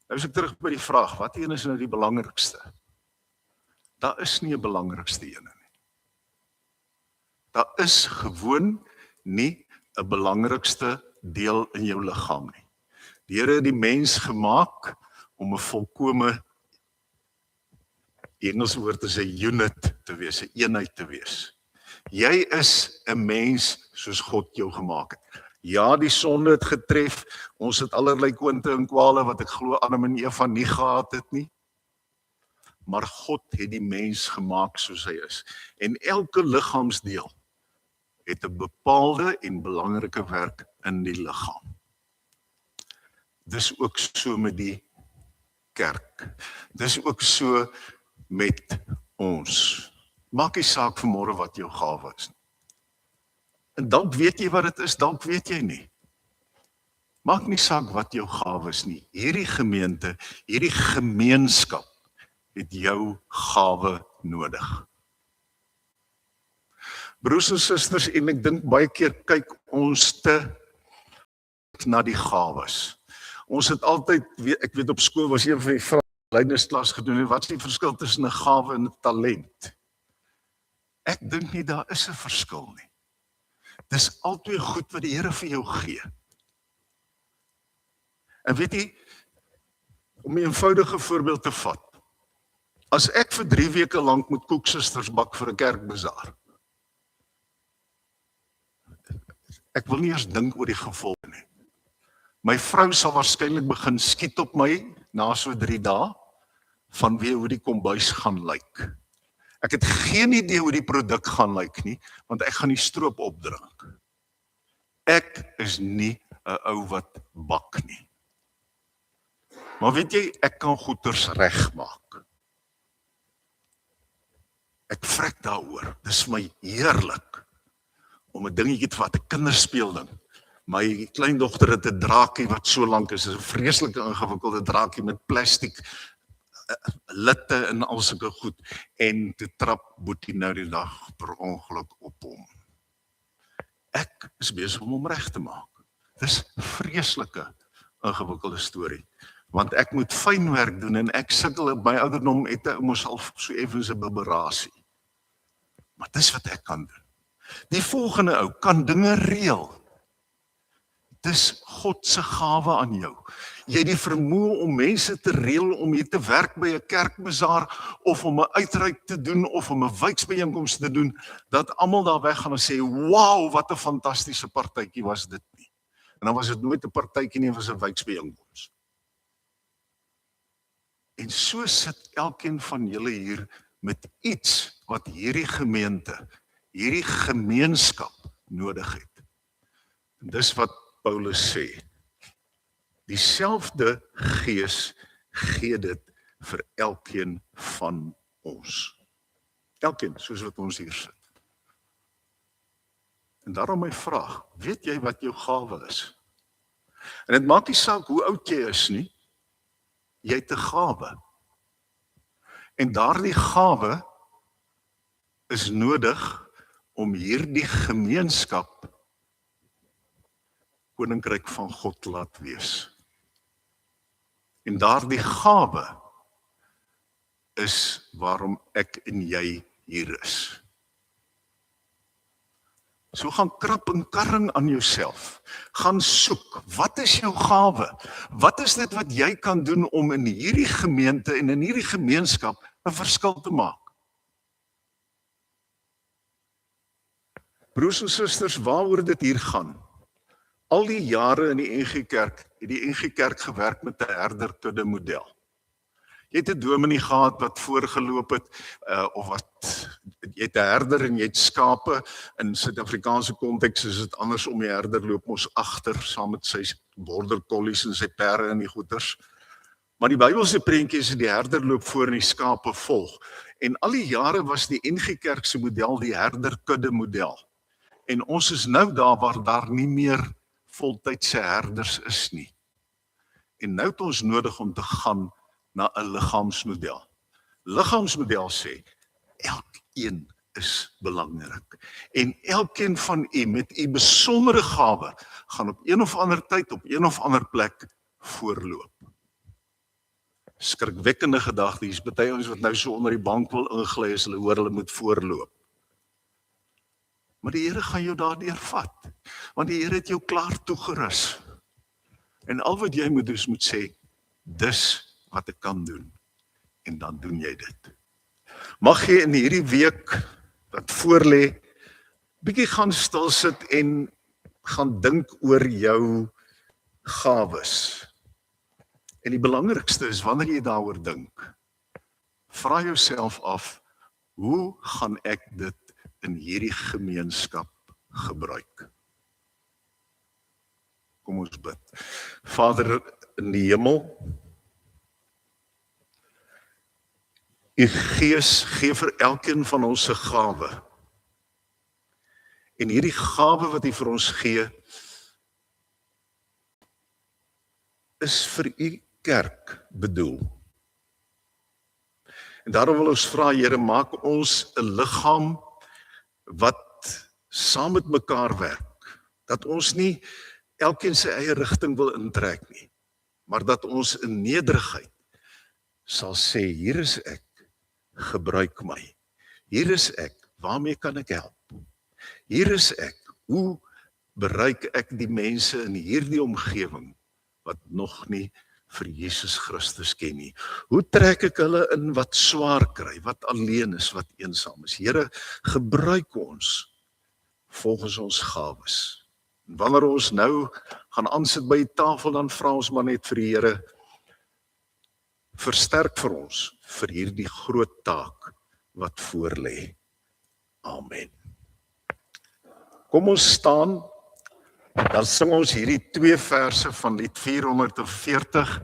Nou is ek terug by die vraag, wat een is nou die belangrikste? Daar is nie 'n belangrikste een nie. Daar is gewoon nie 'n belangrikste deel in jou liggaam nie. Die Here het die mens gemaak om 'n volkome, die Engelse woord is 'n unit te wees, 'n eenheid te wees. Jy is 'n mens soos God jou gemaak het. Ja, die sonde het getref, ons het allerlei kwinte en kwale wat ek glo Adam en Eva nie gehad het nie. Maar God het die mens gemaak soos hy is. En elke liggaamsdeel het 'n bepaalde en belangrike werk in die liggaam. Dis ook so met die kerk. Dis ook so met ons. Maak nie saak vanmôre wat jou gawe is. En dalk weet jy wat dit is, dalk weet jy nie. Maak nie saak wat jou gawe is nie. Hierdie gemeente, hierdie gemeenskap het jou gawe nodig. Broers en susters, en ek dink baie keer kyk ons te na die gawes. Ons het altyd, ek weet op skool was een van die vrae leidingsklas gedoen het, wat is die verskil tussen 'n gawe en 'n talent? Ek dink nie daar is 'n verskil nie. Dis albei goed wat die Here vir jou gee. En weet jy, om 'n eenvoudige voorbeeld te vat, as ek vir 3 weke lank moet koeksusters bak vir 'n kerkbazaar, ek wil nie eers dink oor die gevolge nie. My vrou sal waarskynlik begin skiet op my na so 3 dae vanweë hoe die kombuis gaan lyk. Ek het geen idee hoe die produk gaan lyk nie, want ek gaan die stroop opdrink. Ek is nie 'n ou wat bak nie. Maar weet jy, ek kan goeders regmaak. Ek vrek daaroor. Dis vir my heerlik om 'n dingetjie te vat, 'n kinderspeelding. My kleindogter het 'n draakie wat so lank is, 'n vreeslike ingewikkelde draakie met plastiek litte en al sulke goed. En toe trap Boetie nou die dag per ongeluk op hom. Ek is besig om hom reg te maak. Dis 'n vreeslike ingewikkelde storie. Want ek moet fynwerk doen en ek sukkel op my ouderdom het ek mos al so effens 'n bibberasie. Maar dis wat ek kan doen. Die volgende ou kan dinge reël. Dis God se gawe aan jou. Jy het die vermoë om mense te reël om hier te werk by 'n kerkbazaar of om 'n uitreik te doen of om 'n wijksbyeenkoms te doen, dat almal daar weggaan en sê, "Wow, wat 'n fantastiese partytjie was dit nie." En dan was dit nooit 'n partytjie nie, was 'n wijksbyeenkoms. En so sit elkeen van julle hier met iets wat hierdie gemeente, hierdie gemeenskap nodig het. En dis wat Paulus sê. Dieselfde Gees gee dit vir elkeen van ons. Elkeen, soos wat ons hier sit. En daarom my vraag, weet jy wat jou gawe is? En dit maak nie saak hoe oud jy is nie, jy het 'n gawe. En daardie gawe is nodig om hierdie gemeenskap Koninkryk van God laat wees. En daardie gawe is waarom ek en jy hier is. So gaan krap en karring aan jouself. Gaan soek, wat is jou gawe? Wat is dit wat jy kan doen om in hierdie gemeente en in hierdie gemeenskap 'n verskil te maak? Broers en susters, waaroor dit hier gaan? Al die jare in die NG Kerk, het die NG Kerk gewerk met 'n herderkudde model. Jy het 'n dominee gehad wat voorgeloop het, of wat, jy het 'n herder en jy het skape. In Suid-Afrikaanse konteks is dit andersom, die herder loop mos agter, saam met sy border collies en sy perde en die goeters. Maar die Bybelse prentjie is die herder loop voor en die skape volg. En al die jare was die NG Kerk se model die herderkudde model. En ons is nou daar waar daar nie meer voltydse herders is nie. En nou het ons nodig om te gaan na 'n liggaamsmodel. Liggaamsmodel sê, elkeen is belangrik. En elkeen van u met u besondere gawe gaan op een of ander tyd, op een of ander plek voorloop. Skrikwekkende gedagte, hier is baie ons wat nou so onder die bank wil ingly as hulle hoor hulle moet voorloop. Maar die Here gaan jou daardeur vat, want die Here het jou klaar toegerus. En al wat jy moet doen is moet sê, dis wat ek kan doen, en dan doen jy dit. Mag jy in hierdie week wat voorlê, bietjie gaan stil sit en gaan dink oor jou gawes. En die belangrikste is, wanneer jy daaroor dink, vra jouself af, hoe gaan ek dit in hierdie gemeenskap gebruik? Kom ons bid. Vader in die hemel, U Gees gee vir elkeen van ons 'n gawe. En hierdie gawe wat hy vir ons gee, is vir u kerk bedoel. En daarom wil ons vra, Here, maak ons 'n liggaam wat saam met mekaar werk. Dat ons nie elkeen sy eie rigting wil intrek nie, maar dat ons in nederigheid sal sê, hier is ek, gebruik my. Hier is ek, waarmee kan ek help? Hier is ek, hoe bereik ek die mense in hierdie omgewing wat nog nie vir Jesus Christus ken nie? Hoe trek ek hulle in wat swaar kry, wat alleen is, wat eensaam is? Here, gebruik ons volgens ons gawes. En wanneer ons nou gaan aansit by die tafel, dan vra ons maar net vir die Here, versterk vir ons vir hierdie groot taak wat voor lê. Amen. Kom ons staan, dan sing ons hierdie 2 verse van lied 440.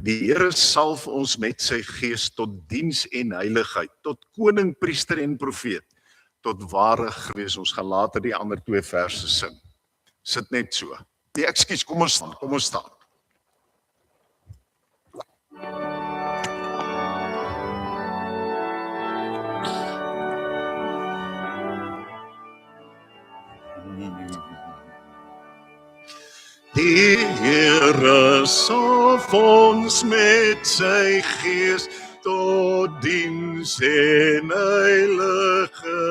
Die Here salf ons met sy gees tot diens en heiligheid, tot koning, priester en profeet, tot ware gewees. Ons gaan later die ander 2 verse sing. Sit net so. Nee, ekskuus, kom ons staan. Die Here salf ons met sy gees tot diens en heiligheid,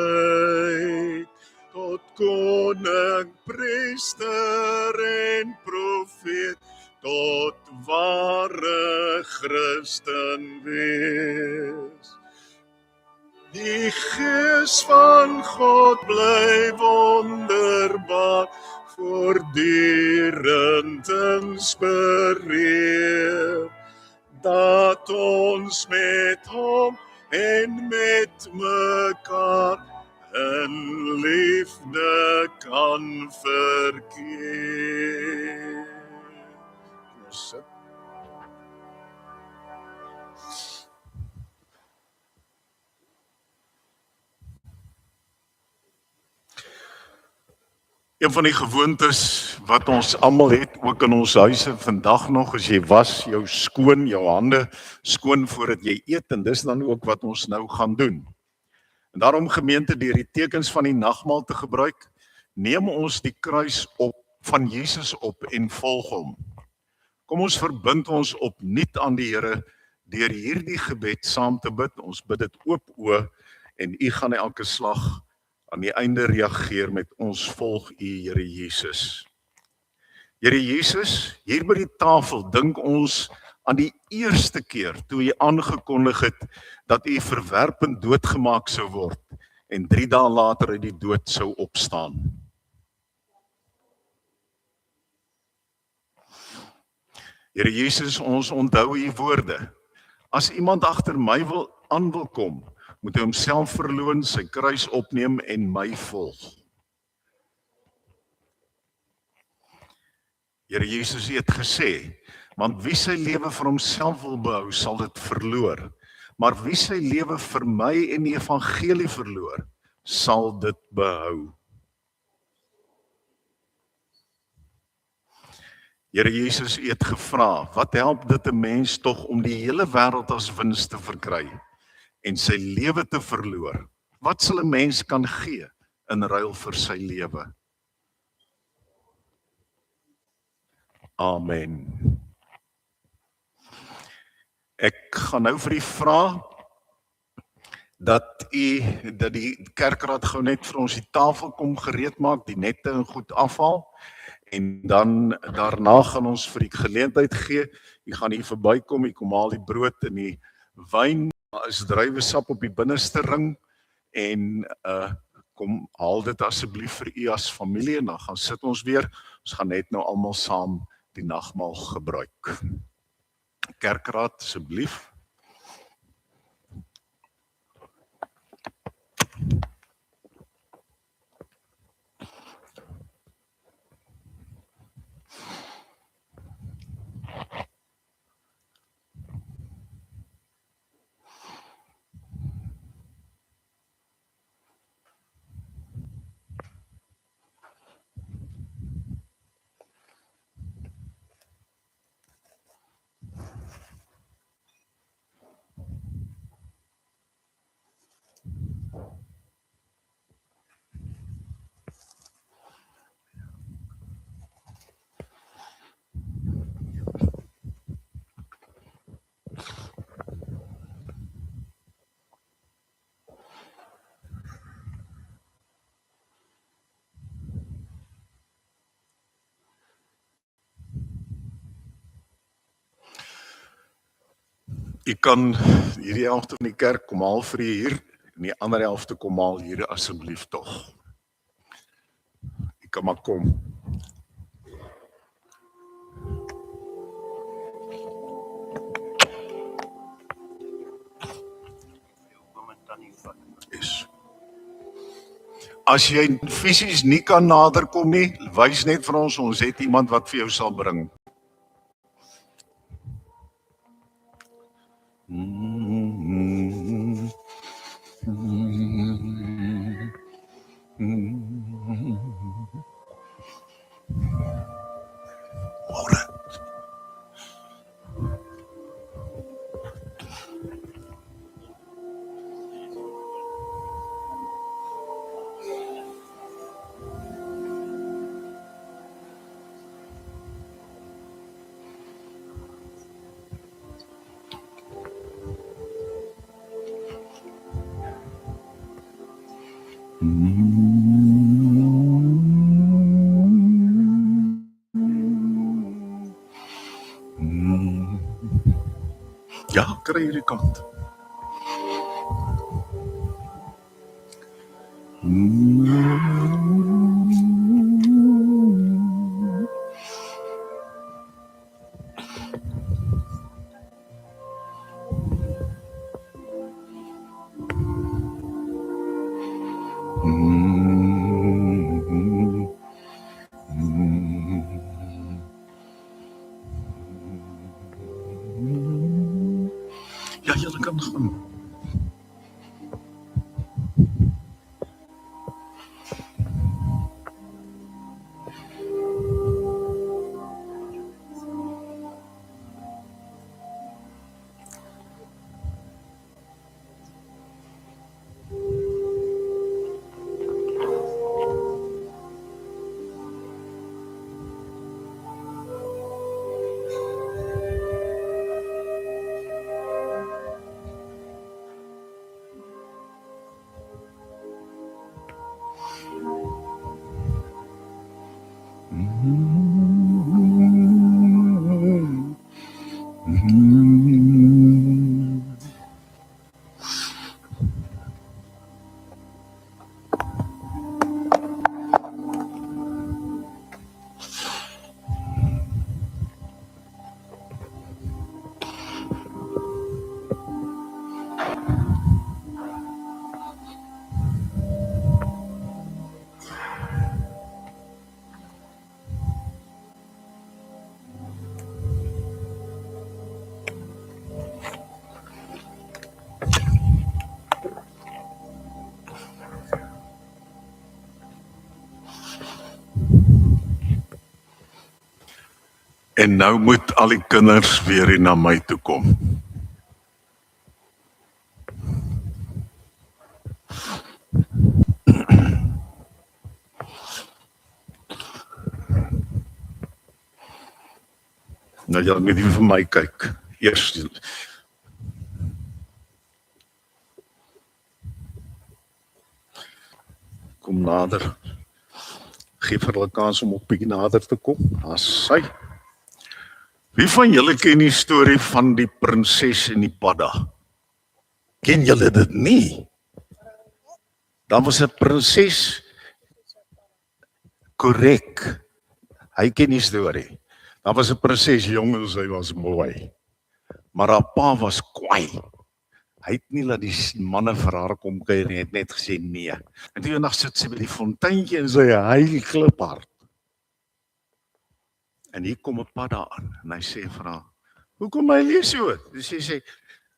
tot koning, priester en profeet, tot ware Christen wees. Die Gees van God bly wonderbaar, voortdurend inspireer, dat ons met hom en met mekaar in liefde kan verkeer. Sit. Een van die gewoontes wat ons almal het, ook in ons huise vandag nog, as jy was jou skoon, jou hande skoon voordat jy eet, en dis dan ook wat ons nou gaan doen. En daarom gemeente, deur die tekens van die nagmaal te gebruik, neem ons die kruis op van Jesus op en volg hom. Kom ons verbind ons opnuut aan die Here deur hierdie gebed saam te bid. Ons bid dit oop oë en u gaan elke slag aan die einde reageer met ons volg u, Here Jesus. Here Jesus, hier by die tafel dink ons aan die eerste keer toe u aangekondig het dat u verwerp en doodgemaak sou word en 3 dae later uit die dood sou opstaan. Here Jesus, ons onthou u woorde. As iemand agter my wil kom, moet hy homself verloon, sy kruis opneem en my volg. Here Jesus, u het gesê, want wie sy lewe vir homself wil behou, sal dit verloor. Maar wie sy lewe vir my en die evangelie verloor, sal dit behou. Here Jesus, u het gevra, wat help dit 'n mens tog om die hele wêreld as wins te verkry en sy lewe te verloor? Wat sal 'n mens kan gee in ruil vir sy lewe? Amen. Ek gaan nou vir u vra dat die kerkraad gou net vir ons die tafel kom gereed maak, die nette en goed afhaal. En dan daarna gaan ons vir die geleentheid gee. U gaan hier verbykom, u kom haal die brood en die wyn. Daar is druiwesap op die binneste ring en kom haal dit asseblief vir u as familie en dan gaan sit ons weer. Ons gaan net nou almal saam die nagmaal gebruik. Kerkraad asseblief. Jy kan hierdie helfte van die kerk kom haal vir hier, en die ander helfte kom haal hier asseblief tog. Jy kan maar kom. Yes. As jy fisies nie kan naderkom nie, wys net vir ons het iemand wat vir jou sal bring. Môre. Ja, kry hierdie kant. Ja, julle kan gaan. En nou moet al die kinders weer hier na my toe kom. Nou julle moet hier vir my kyk. Eers kom nader. Geef vir hulle kans om op bietjie nader te kom. As sy. Wie van julle ken die storie van die prinses en die padda? Ken julle dit nie? Dan was 'n prinses. Korrek. Hy ken die storie. Dan was 'n prinses jong en sy was mooi. Maar haar pa was kwaai. Hy het nie laat die manne vir haar kom kuier nie, het net gesê nee. En toe eendag sit sy by die fonteintjie en sy huil kliphard. En hier kom 'n padda aan en hy sê vir haar, "Hoekom huil jy so?" Dis sê,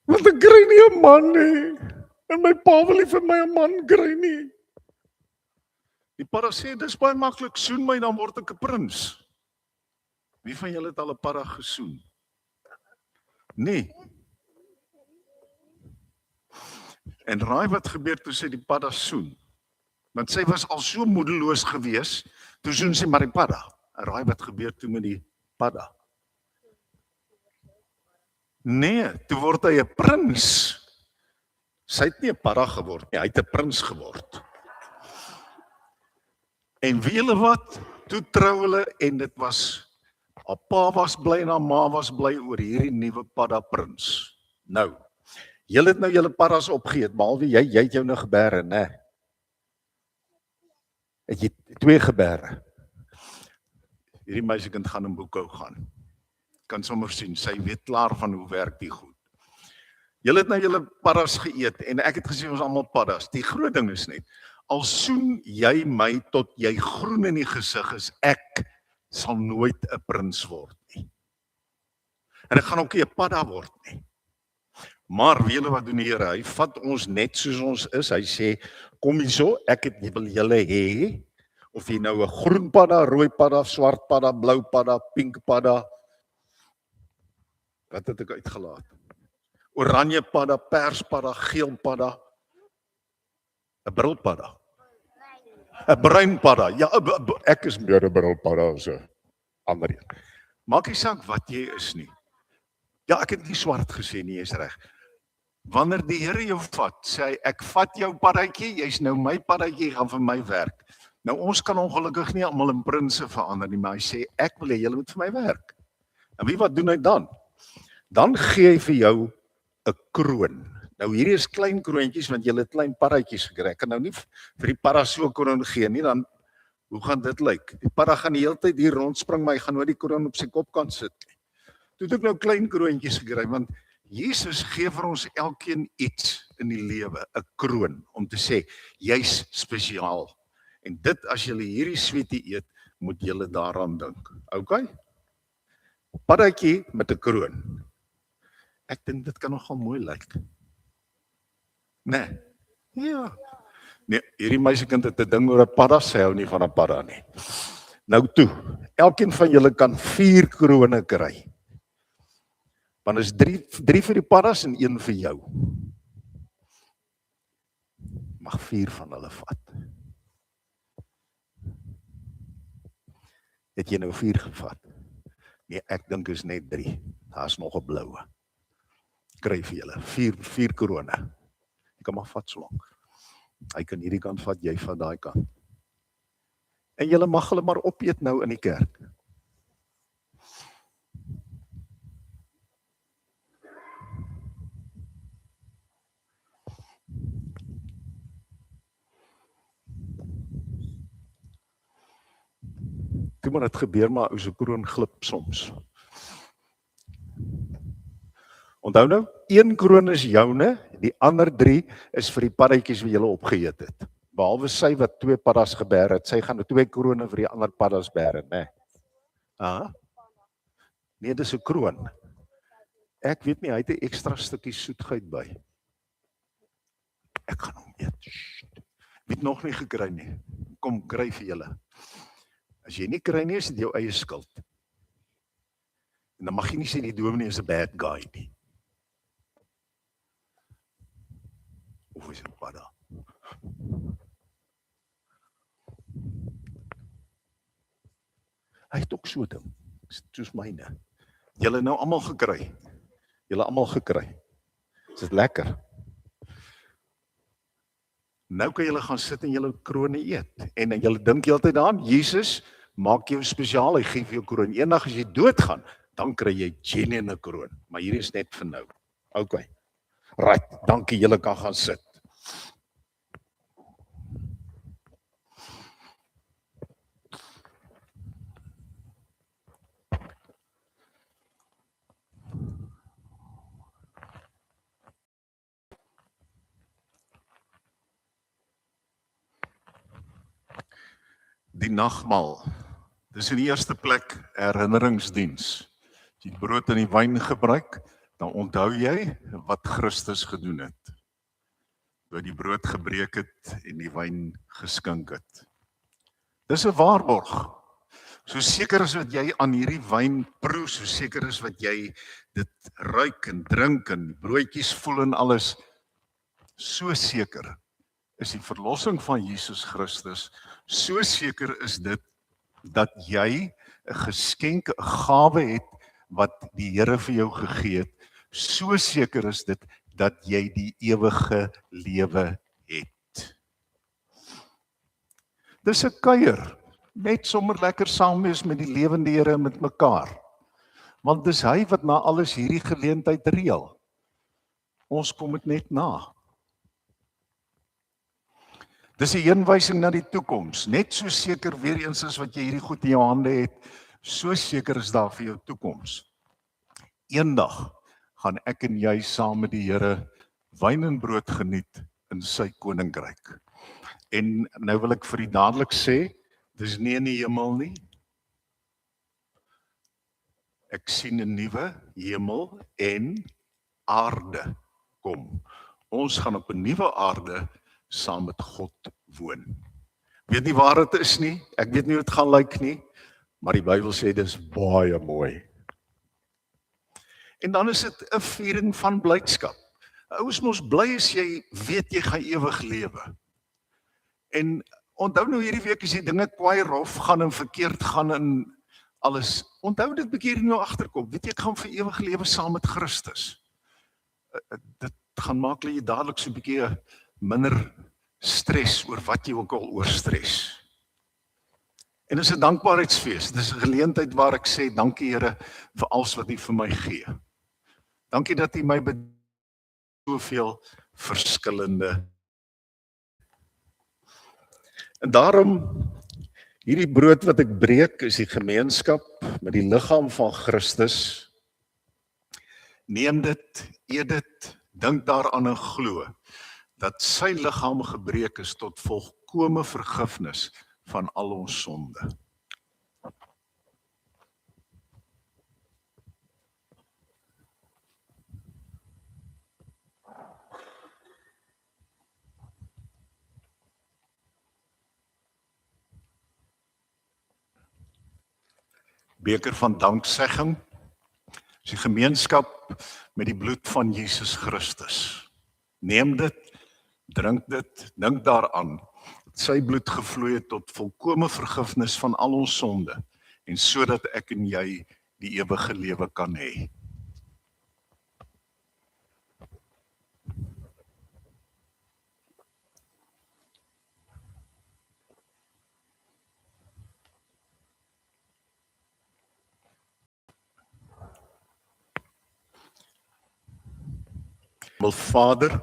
"Want ek kry nie 'n man nie. En my pa wil nie vir my 'n man kry nie." Die padda sê, "Dis baie maklik, soen my dan word ek 'n prins." Wie van julle het al 'n padda gesoen? Nee. En raai wat gebeur toe sy die padda soen? Want sy was al so moedeloos gewees, toe soen sy maar die padda. En raai wat gebeur toe met die padda? Nee, toe word hy 'n prins. Sy het nie 'n padda geword nie, hy het 'n prins geword. En weet julle wat? Toe trou hulle en dit was, haar pa was bly en haar ma was bly oor hierdie nuwe padda prins. Nou, julle het nou julle paddas opgeëet, behalwe jy het jou nou geberre, né? Het jy 2 geberre? Hierdie meisiekind gaan in boekhou gaan. Kan sommer sien, sy weet klaar van hoe werk die goed. Julle het nou julle paddas geëet en ek het gesê ons almal paddas. Die groot ding is net, al soen jy my tot jy groen in die gesig is, ek sal nooit 'n prins word nie. En ek gaan ook nie 'n padda word nie. Maar weet julle wat doen die Here? Hy vat ons net soos ons is. Hy sê, kom hierso, ek wil julle hê, of jy nou 'n groen padda, rooi padda, swart padda, blou padda, pink padda. Wat het ek uitgelaat? Oranje padda, pers padda, geel padda, 'n brilpadda. 'n bruin padda. Ja, ek is meer 'n brilpadda as 'n ander een. Maak nie saak wat jy is nie. Ja, ek het nie swart gesê nie, jy's reg. Wanneer die Here jou vat, sê hy, ek vat jou paddatjie, jy's nou my paddatjie, gaan vir my werk. Nou ons kan ongelukkig nie almal in prinse verander nie, maar hy sê, ek wil hê julle moet vir my werk. En wie wat doen hy dan? Dan gee hy vir jou 'n kroon. Nou hierdie is klein kroontjies, want julle het klein paddatjies gekry. Ek kan nou nie vir die padda so 'n kroon gee nie, dan hoe gaan dit lyk? Die padda gaan die hele tyd hier rondspring, maar hy gaan nooit die kroon op sy kop kan sit nie. Toe het ek nou klein kroontjies gekry, want Jesus gee vir ons elkeen iets in die lewe, 'n kroon, om te sê, jy's spesiaal. En dit, as julle hierdie sweetie eet, moet julle daaraan dink. Okay? Paddatjie met 'n kroon. Ek dink dit kan nogal mooi lyk. Nee. Ja. Nee, hierdie meisiekind het 'n ding oor 'n padda, sy hou nie van 'n padda nie. Nou toe, elkeen van julle kan 4 krone kry. Want is 3 vir die paddas en 1 vir jou. Mag 4 van hulle vat. Het jy nou 4 gevat? Nee, ek dink is net 3. Daar's nog 'n bloue. Kry vir julle 4 krone. Jy kan maar vat so lank. Hy kan hierdie kant vat, jy vat daai kant. En julle mag hulle maar opeet nou in die kerk. Toe maar dit gebeur, maar ou se kroon glip soms. Onthou nou, 1 kroon is joune, die ander 3 is vir die paddatjies wat julle opgeëet het. Behalwe sy wat 2 paddas geberg het, sy gaan 2 krone vir die ander paddas berg, né? Nee, dis 'n kroon. Ek weet nie, hy het 'n ekstra stukkie soetheid by. Ek gaan hom eet. Weet nog nie gekry nie. Kom, kry vir julle. As jy nie kry nie, is dit jou eie skuld. En dan mag jy nie sê die dominee is 'n bad guy nie. Of is 'n padda. Hy het ook so ding, soos myne. Julle nou almal gekry. Julle almal gekry. Is dit lekker? Nou kan julle gaan sit en julle krone eet. En julle dink heeltyd daaraan, Jesus maak jou spesiaal, hy gee vir jou kroon. Eendag as jy doodgaan, dan kry jy genuine kroon. Maar hier is net vir nou. Okay. Right, dankie, julle kan gaan sit. Die nagmaal. Dis in die eerste plek herinneringsdiens. As jy die brood en die wyn gebruik, dan onthou jy wat Christus gedoen het. Toe hy die brood gebreek het en die wyn geskink het. Dis 'n waarborg. So seker as wat jy aan hierdie wyn proe, so seker as wat jy dit ruik en drink en die broodjies voel en alles, so seker is die verlossing van Jesus Christus, so seker is dit dat jy 'n geskenk, 'n gawe het wat die Here vir jou gegee het, so seker is dit dat jy die ewige lewe het. Dis 'n kuier, net sommer lekker saam wees met die lewende Here en met mekaar. Want dis hy wat na alles hierdie geleentheid reël. Ons kom dit net na. Dis 'n heenwysing na die toekoms. Net so seker weer eens as wat jy hierdie goed in jou hande het, so seker is daar vir jou toekoms. Eendag gaan ek en jy saam met die Here wyn en brood geniet in sy koninkryk. En nou wil ek vir u dadelik sê, dis nie in die hemel nie. Ek sien 'n nuwe hemel en aarde kom. Ons gaan op 'n nuwe aarde saam met God woon. Weet nie waar dit is nie, ek weet nie hoe dit gaan lyk nie, maar die Bybel sê dis baie mooi. En dan is dit 'n viering van blydskap. Ou is mos bly as jy weet jy gaan ewig lewe. En onthou nou hierdie week as jy dinge kwaai rof gaan en verkeerd gaan en alles, onthou dit bietjie in jou agterkop, weet jy ek gaan vir ewig lewe saam met Christus. Dit gaan maak dat jy dadelik so 'n bietjie minder stres oor wat jy ook al oor stres. En dis 'n dankbaarheidsfees. Dis 'n geleentheid waar ek sê dankie Here vir alles wat U vir my gee. Dankie dat U my soveel verskillende. En daarom hierdie brood wat ek breek is die gemeenskap met die liggaam van Christus. Neem dit, eet dit, dink daaraan en glo dat sy liggaam gebreek is tot volkome vergifnis van al ons sonde. Beker van danksegging is die gemeenskap met die bloed van Jesus Christus. Neem dit, drink dit, dink daaraan. Sy bloed gevloei het tot volkome vergifnis van al ons sonde en sodat ek en jy die ewige lewe kan hê. Vader,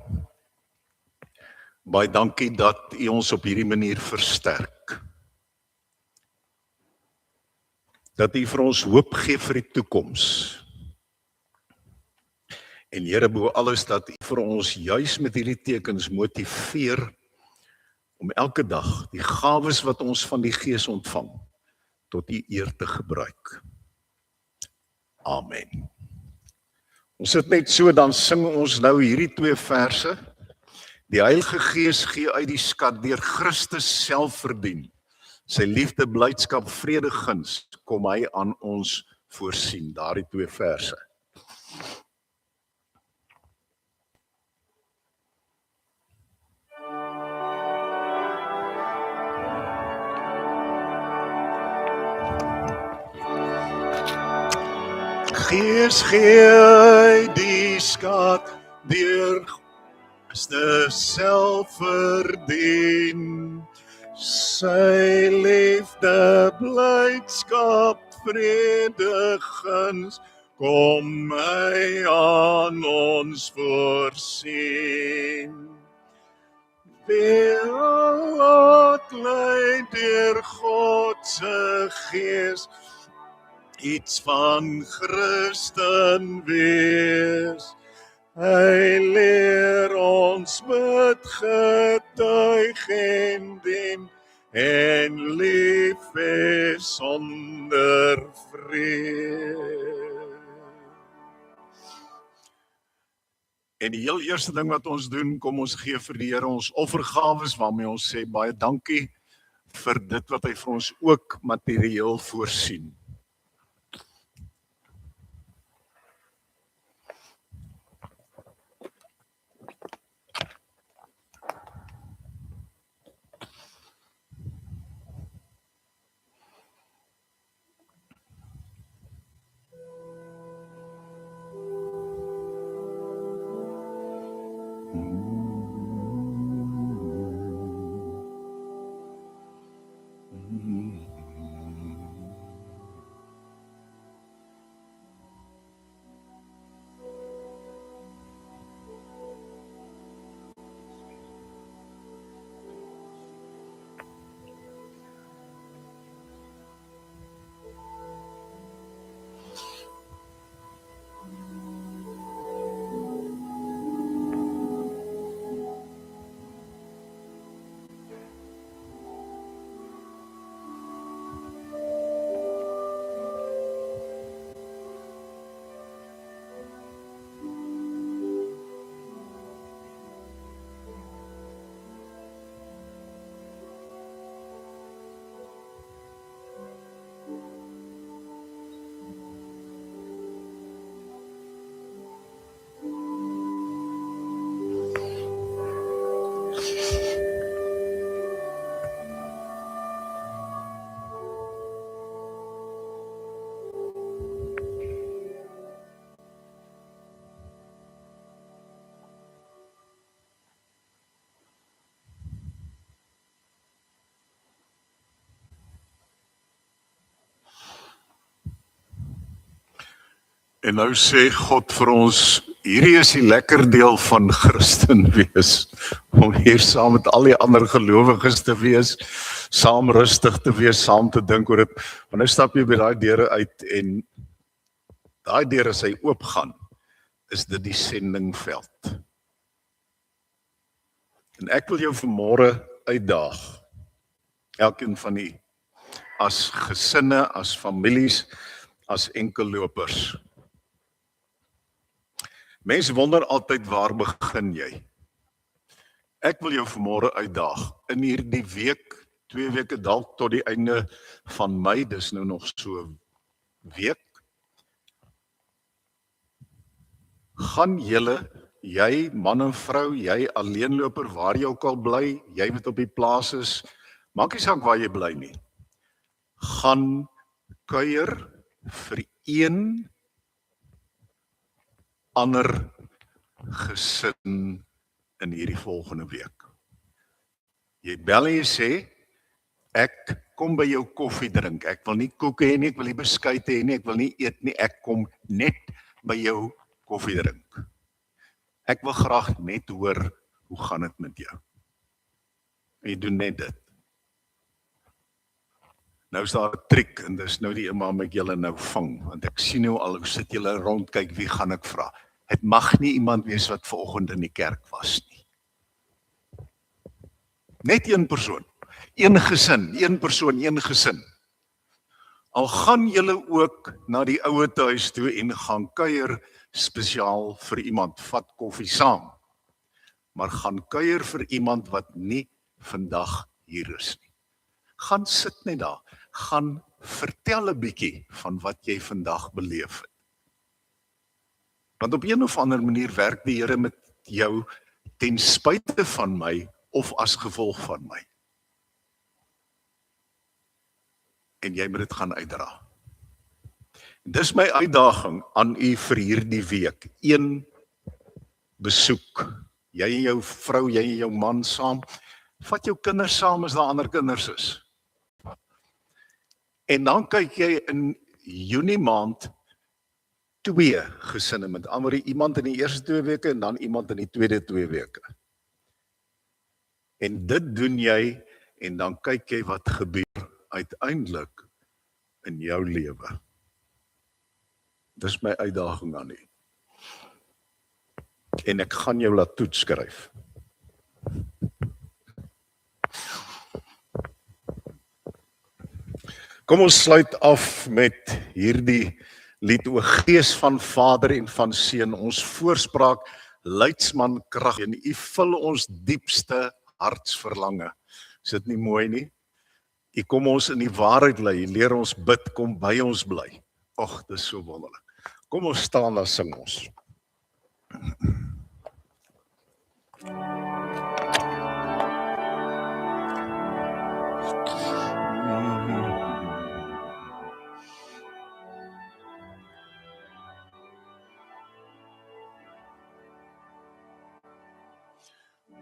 baie dankie dat U ons op hierdie manier versterk. Dat U vir ons hoop gee vir die toekoms. En Here, bo alles dat U vir ons juis met hierdie tekens motiveer om elke dag die gawes wat ons van die Gees ontvang tot U eer te gebruik. Amen. Ons sit net so, dan sing ons nou hierdie 2 verse. Die Heilige Gees gee uit die skat deur Christus self verdien. Sy liefde, blydskap, vrede, guns kom hy aan ons voorsien. Daardie 2 verse. Gees gee die skat deur Christus self verdien. Sy liefde, blydskap, vrede, guns kom hy aan ons voorsien. Laat lei deur God se Gees iets van Christen wees. Hy leer ons met getuig en dien en lief is sonder vrees. En die heel eerste ding wat ons doen, kom ons gee vir die Here ons offergawes waarmee ons sê baie dankie vir dit wat hy vir ons ook materieel voorsien. En nou sê God vir ons, hierdie is die lekker deel van Christen wees, om hier saam met al die ander gelowiges te wees, saam rustig te wees, saam te dink oor dit. Want nou stap jy by daai deure uit en daai deure as hy oopgaan, is dit die sendingveld. En ek wil jou vanmôre uitdaag, elkeen van u, as gesinne, as families, as enkellopers. Mense wonder altyd, waar begin jy? Ek wil jou vanmôre uitdaag, in hierdie week, 2 weke dalk tot die einde van Mei, dis nou nog so 'n week, gaan julle, jy man en vrou, jy alleenloper, waar jy ook al bly, jy wat op die plaas is, maak nie saak waar jy bly nie, gaan kuier vir een ander gesin in hierdie volgende week. Jy bel en jy sê, ek kom by jou koffie drink, ek wil nie koeke hê nie, ek wil nie beskuite hê nie, ek wil nie eet nie, ek kom net by jou koffie drink. Ek wil graag net hoor, hoe gaan dit met jou? En jy doen net dit. Nou is daar 'n triek, en dis nou die imam ek julle nou vang, want ek sien nou al, hoe sit julle rond, kyk, wie gaan ek vra? Het mag nie iemand wees wat vanoggend in die kerk was nie. Net een persoon, een gesin, een persoon, een gesin. Al gaan julle ook na die ouete huis toe en gaan kuier spesiaal vir iemand, vat koffie saam, maar gaan kuier vir iemand wat nie vandag hier is nie. Gaan sit net daar, gaan vertel 'n bietjie van wat jy vandag beleef het. Want op een of ander manier werk die Here met jou ten spyte van my of as gevolg van my. En jy moet dit gaan uitdra. Dis my uitdaging aan u vir hierdie week. Een besoek. Jy en jou vrou, jy en jou man saam. Vat jou kinders saam as daar ander kinders is. En dan kyk jy in Junie maand 2 gesinne, met ander iemand in die eerste 2 weke en dan iemand in die tweede 2 weke. En dit doen jy en dan kyk jy wat gebeur uiteindelik in jou lewe. Dis my uitdaging aan u. En ek gaan jou laat toets skryf. Kom ons sluit af met hierdie lied, O Gees van Vader en van Seun, ons voorspraak, leidsman krag, en u vul ons diepste hartsverlange. Is dit nie mooi nie? U kom ons in die waarheid lei, u leer ons bid, kom by ons bly. Och, dis so wonderlik. Kom ons staan, dan sing ons.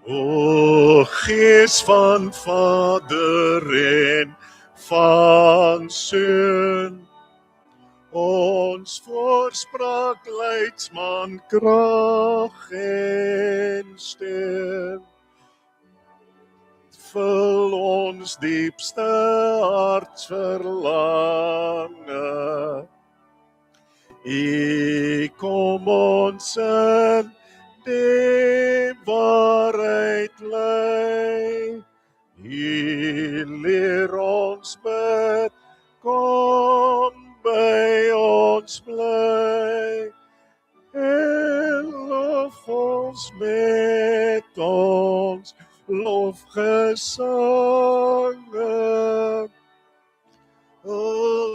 O Gees van Vader en van Seun, ons voorspraak, leidsman, krag en steun, vul ons diepste hartsverlange. U kom ons in die waarheid lei, u leer ons bid, kom by ons bly, en lof ons met ons lofgesange,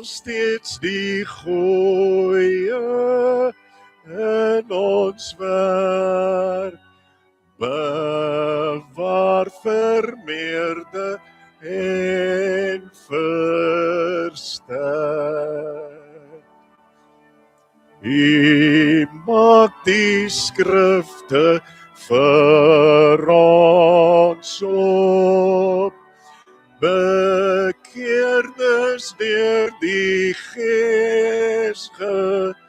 steeds die goeie in ons werk, bewaar, vermeerder en versterk. U maak die skrifte vir ons op, bekeerdes deur die Gees gedoop,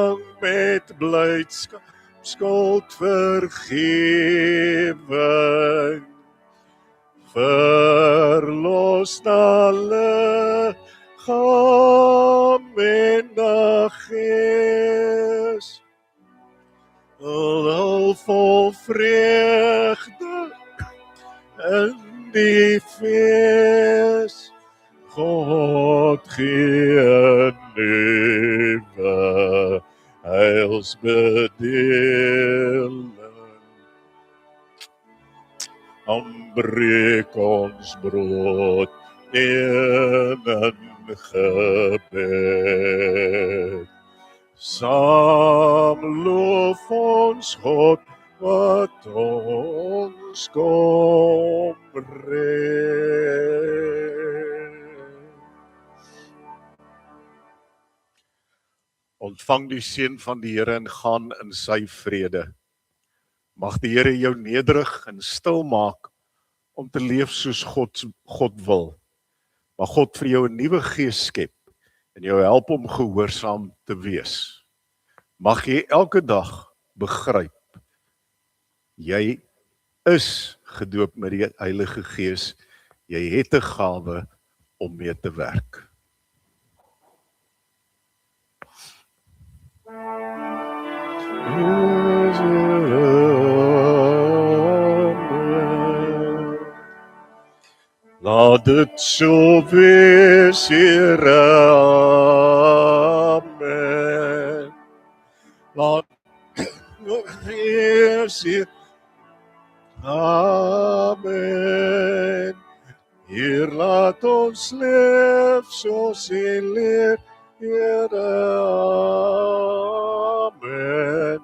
sing met blydskap, skuldvergewing. Verlos na liggaam en na gees. Al vol vreugde in die fees. God gee nuwe heilsbedeling. Breek ons brood in gebed. Saam loof ons God wat ons kom red. Ontvang die seën van die Here en gaan in sy vrede. Mag die Here jou nederig en stil maak om te leef soos God wil. Mag God vir jou 'n nuwe gees skep en jou help om gehoorsaam te wees. Mag jy elke dag begryp, jy is gedoop met die Heilige Gees, jy het 'n gawe om mee te werk. Laat dit so wees, Here, amen. Laat dit wees, Here, amen. Hier laat ons leef soos U leer, Here, amen.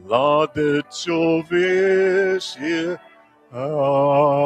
Laat dit so wees, Here, amen.